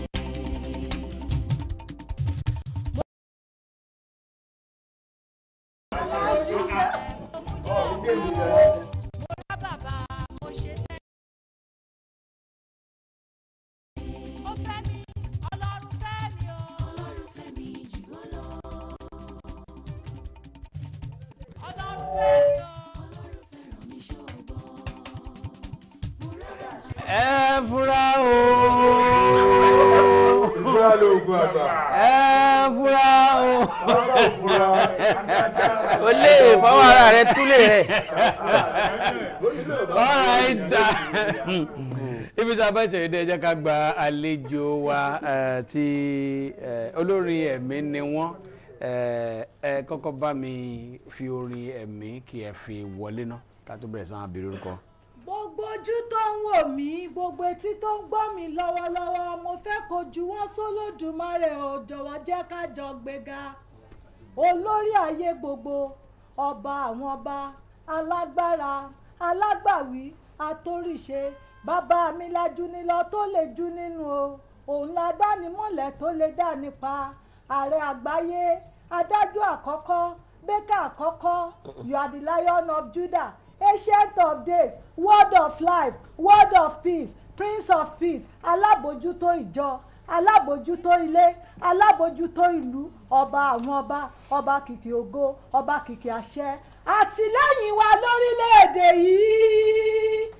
Ẹ fura o. Fura lóògùn àgbà. Ẹ fura o. o lè fọwọ́ ara rẹ túlẹ̀ rẹ̀. Ọ̀rọ̀ ìdá. Ibi tí a bá ṣe ẹ jẹ́ ká gba àlejò wa tí olórin ẹ̀mí ni wọ́n ẹ kọ́kọ́ bá mi fi orin ẹ̀mí kí ẹ fi wọlé náà ká tó bẹ̀rẹ̀ sí máa béèrè orúkọ. Gbogbo ojú tó ń wò mí gbogbo etí tó ń gbọ́ mi lọ́wọ́lọ́wọ́ mo fẹ́ kó juwọ́ sólódùmarè ò jọ̀wọ́ jẹ́ ká jọ gbéga olórí ayé gbogbo ọba àwọn ọba alágbára alágbàwí atóríṣe bàbá mi lájú nílọ tó lè jú nínú o òun la dání mọ́lẹ̀ tó lè dá nípa ààrẹ àgbáyé adájọ́ àkọ́kọ́ bẹ́kà àkọ́kọ́ you are the Lion of Judah ancient of days word of life word of peace prince of peace alábòjútó ìjọ alábòjútó ilé alábòjútó ìlú ọba àwọn ọba ọba kìkì ògo ọba kìkì àṣẹ àtìlẹ́yìn wa lórílẹ̀‐èdè yìí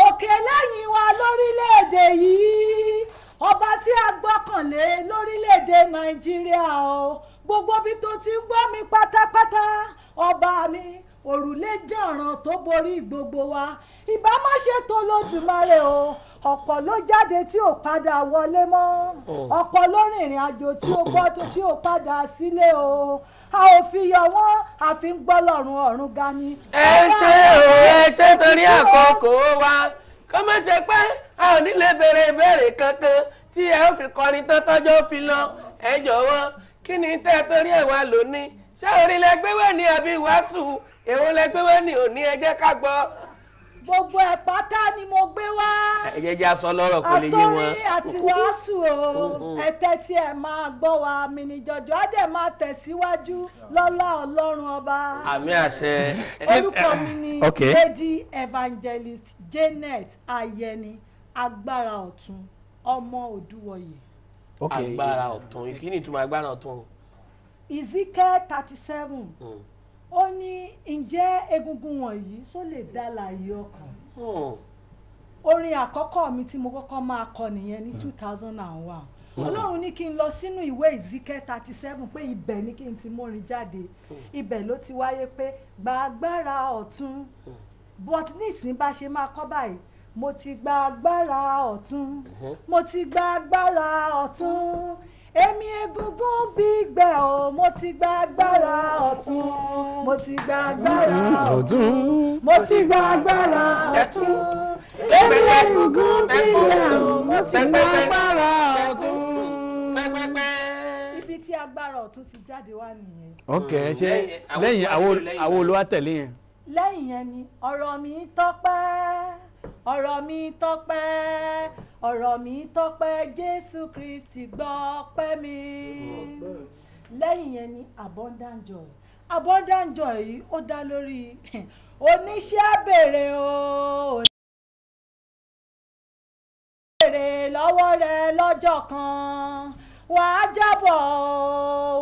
òkè lẹ́yìn wa lórílẹ̀‐èdè yìí ọba tí a gbọ́kànlé lórílẹ̀‐èdè Nàìjíríà o gbogbo bí tó ti ń gbọ́ mi pátápátá ọba mi òrùlé jàǹràn tó borí gbogbo wa ìbá má ṣe tó lódùmarè o ọ̀pọ̀ ló jáde tí ò padà wọlé mọ́ ọ̀pọ̀ ló rìnrìn àjò tí ó gbọ́dọ̀ tí ò padà sílé o a ò fi yọ wọ́n àfi ń gbọ́ lọ́rùn ọ̀run ga ni. ẹ ṣe torí àkókò wa kó má ṣe pé a ò nílé béèrè ìbéèrè kankan tí ẹ ó fi kọrin tán tọ́jọ́ fi lọ ẹ jọ̀wọ́ kí ni tẹ́ torí ẹ̀ wá lónìí ṣé orílẹ̀ gbéwé ni àbí wàásù èwo lẹ gbéwé ni òní ẹ jẹ́ ká gbọ́. gbogbo ẹ̀ pátá ni mo gbé wá. ẹ jẹ́ jẹ́ aṣọ lọ́rọ̀ kò lè yé wọn. àtòrí àti wàásù o ẹ̀tẹ́ tí ẹ máa gbọ́ wa mi ní jọjọ́ á dẹ̀ máa tẹ̀síwájú lọ́lá ọlọ́run ọba. àmì àṣẹ. orúkọ mi ni Lady Evangelist Janet Ayeni agbára ọ̀tún ọmọ Òdúwọ̀yè. agbára ọ̀tún ìkíni ìtumọ̀ agbára ọ̀tún. Ezekiel 37 ó ní ǹjẹ́ egungun wọ̀nyí só lè dá láàyè ọkàn. orin àkọ́kọ́ mi tí mo kọ́kọ́ máa kọ nìyẹn ní 2001 Ọlọ́run ní kí n lọ sínú ìwé Ezekiel 37 pé ibẹ̀ ní kí n ti mórin jáde ibẹ̀ ló ti wáyé pé gba agbára ọ̀tún but nísìnyí bá ṣe máa kọ́ báyìí mo ti gba agbára ọ̀tún mo ti gba agbára ọ̀tún èmi egungun gbígbẹ o mo ti gba agbára ọ̀tún mo ti gba agbára ọ̀tún mo ti gba agbára ọ̀tún èmi egungun gbígbẹ o mo ti gba agbára ọ̀tún. ibi tí agbára ọ̀tún ti jáde wá nìyẹn. ok ṣe lẹ́yìn àwọn olówó tẹ̀lé yẹn. lẹ́yìn yẹn ni ọ̀rọ̀ mi tọ́pẹ́ ọ̀rọ̀ mi tọ́pẹ́ ọ̀rọ̀ mi tọ́pẹ́ Jésù Kristi gbọ́ ọpẹ́ mi. lẹ́yìn yẹn ni abundant joy yìí ó dá lórí oníṣẹ́ àbèrè o béèrè lọ́wọ́ rẹ lọ́jọ́ kan wàá jábọ̀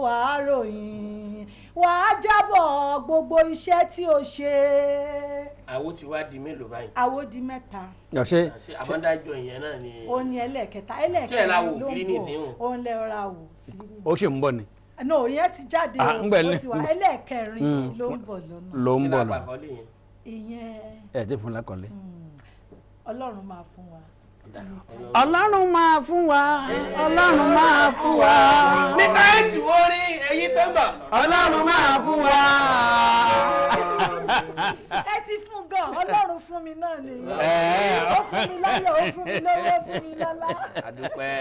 wàá ròyìn wàá jábọ̀ gbogbo iṣẹ́ tí o ṣe. àwo ti wá di mélòó báyìí. àwo di mẹ́ta. ṣe àbọ̀dájọ ìyẹn náà ni. ó ní ẹlẹ́ẹ̀kẹta ṣé ẹ la wò fìrí nísìnyí. ó ń lẹ ra wò. ó ṣe ń bọ̀ ni. no ìyẹn ti jáde o ó ti wá ẹlẹ́ẹ̀kẹrin ló ń bọ̀ lọ́nà. ló ń bọ̀ lọ́nà. ìyẹn. ẹ ti fún lákọ̀ọ́lẹ̀. Ọlọ́run máa fún wa. Ọlọ́run máa fún wa Ọlọ́run máa fún wa. nípa ètò orin èyí tó ń bọ̀ Ọlọ́run máa fún wa. ẹ ti fún gan Ọlọ́run fún mi náà nìyẹn. ó fún mi láyọ̀ ó fún mi lówó ó fún mi lọ́lá. àdúpẹ́.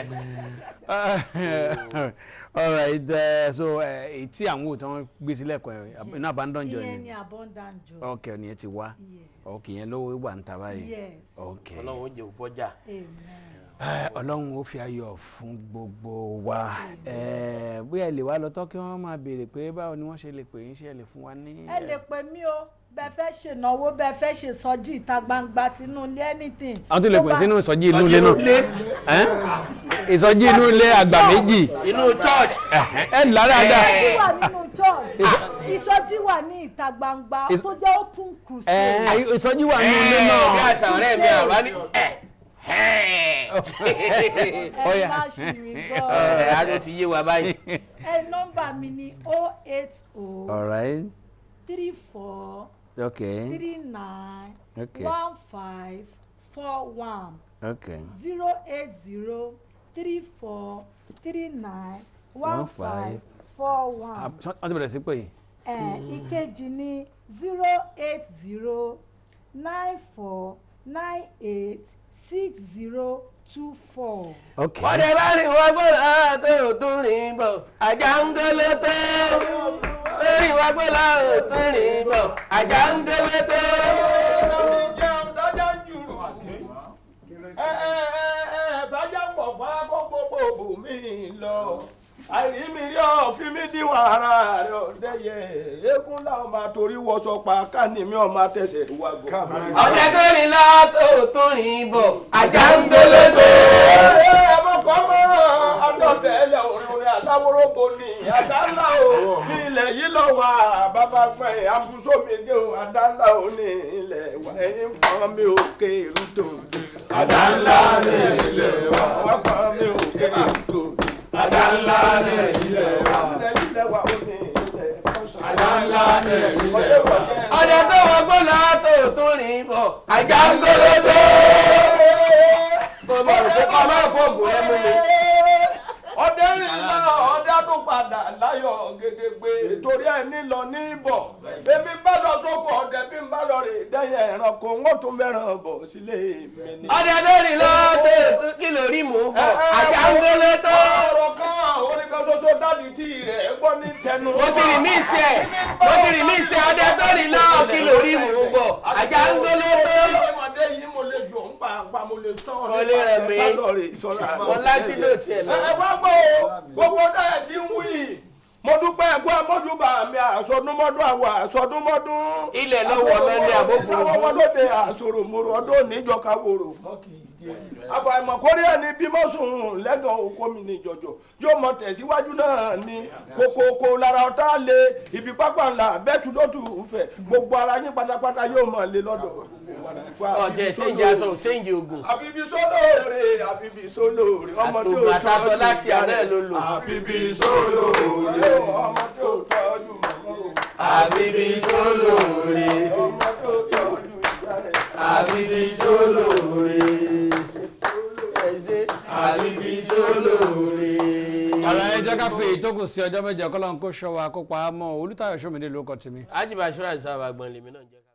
all right so èyí tí àwọn òòtọ́ wọn gbé sílẹ̀ kọ́ ẹ̀ iná abandon joy ìyẹn ni abundant joy. ok ni ẹ ti wá ok yẹn ló wà ń ta báyìí. ok Ọlọ́run ó jẹ́ òpọ́jà. Ọlọ́run ó fi ayọ̀ fún gbogbo wa bóyá ẹ lè wá lọ tọ́ kí wọ́n máa béèrè pé báwo ni wọ́n ṣe lè pè yín ṣe ẹ lè fún wa ní. ẹ lè pè mí o bẹ́ẹ̀ fẹ́ ṣènáwó bẹ́ẹ̀ fẹ́ ṣe sọjí ìta gbangba tinú ilé anything. àwọn tó lè pè sínú ìsọjí inú ilé náà ìsọjí inú ilé àgbà méjì. inú church. ẹ lára dà. ìsọjí wà nínú church ìsọjí wà ní ìta gbangba tó jẹ́ open crusade. ìsọjí wà nínú ilé náà. bí àṣà ọ̀rẹ́ mi àwa ní ẹ má ṣì mí gbọ́. a tó ti yé wa báyìí. nọ́mbà mi ni 080. all right. 34. Okay. 39. Okay. 1541. Okay. 080 34 39 1541. wọ́n ti bẹ̀rẹ̀ sí pé yìí. ìkejì ni 080 94 98 6024. Okay. wọ́n dẹ̀ bá rìn wọ́n gbọ́dọ̀ tó tún rìn bọ̀ ajá ń gbélé tó. lórí wọ́n gbọ́dọ̀ tó rìn bọ̀ ajá ń gbélé tó. bájá pọ̀ pa gbogbo bùnmí lọ àìrí mi rí ọ̀fin mi díwọ̀n ara rẹ̀ ọ̀dẹ́yẹ eégún làwọn máa torí wọṣọ pa káni mi ọ̀ máa tẹ̀sẹ̀ wàgò. ọ̀dẹ tó rìn lọ tó tún rìn bọ̀ ajá ń gbélé tó. ọmọkọ́mọ́ adọ́tẹ̀ẹ́lẹ̀ òrùn aláwòrán-bò ní àdálà ò ní ilẹ̀ yìí lọ wà bàbá pẹ́ àbúsọ̀mẹ́gẹ́ àdálà ò ní ilẹ̀ wà ẹ̀yìn fún mi òkè rútò. àdá ńlá ní ilé wa. wọ́n pa mi ò kéde tó. àdá ńlá ní ilé wa. ilé wa ó ní ilé fọ́sọ̀. àdá ńlá ní ilé wa. ọdẹ tó wọ́n gbọ́dọ̀ tó tún rìn bọ̀ ajá ń gbọ́dọ̀ tó. kò mọ̀ rò pé kọ́ máa kó ògùn ẹ̀ mú mi. ọdẹ rìn náà ọdẹ tó padà láyọ̀ gédégbé torí ẹni lọ ní bọ̀ èmi bá lọ sóko ọdẹ bí n bá lọ rè dẹ́yẹ ẹranko wọn tún mẹ́ràn bọ̀ sílé mi ni. ọdẹ tó rìn lọ tó kí ló rí mú bọ̀ ajá ń gbọ́dọ̀ tó. ọ̀rọ̀ kan orí kan ṣoṣo dáàdi tí rẹ̀ gbọ́ ní tẹnu. mo ti rìn mí ìṣe ọdẹ tó rìn lọ kí ló rí mú bọ̀ ajá ń gbọ́dọ̀ tó. ọmọdé yìí mo lè jò ń pa mo lè sọ ọ lè rẹ mi mo láti lò tiẹ̀ lọ. ẹ wá gbọ́ gbogbo táyà tí ń wí mo dúpẹ́ ẹ̀kọ́ amójúbà mi àsọdúnmọ́dún àwọ̀ àsọdúnmọ́dún. ilẹ̀ lọ́wọ́ lọ́lẹ́ àbófurufú. ìsáwọ́ ọmọdé àsòròmòrò ọdún oníjọka wòrò àbàìmọ̀ kórí ẹni bímọ sùn lẹ́gàn oko mi ní jọjọ yóò mọ tẹ̀síwájú náà ní kókókó lára ọ̀tá lé ibi pápá ńlá bẹ́tù lótú fẹ̀ gbogbo ara yín pátápátá yóò mọ̀ lé lọ́dọ̀. ọ̀jẹ̀ séǹjì aṣọ séǹjì ogun. àbíbí sólóore àbíbí sólóore ọmọ tí ó tọ́jú láti àná ló lò. àbíbí sólóore ọmọ tí ó tọ́jú màmá o. àbíbí sólóore ọmọ tí ó tọ́jú ìyá rẹ̀. àbíbí sólóore àbíbí sólóore. àlọ́ ẹ jẹ́ ká fi ìtókù sí ọjọ́ mẹ́jọ kọ́lọ́n kó ṣọ́ wa kó pa á mọ́ Olútáyọ̀ Ṣómìdé lórúkọ tèmi. Àjìbá Assurance sábà gbọ́n lèmi náà jẹ́ ká.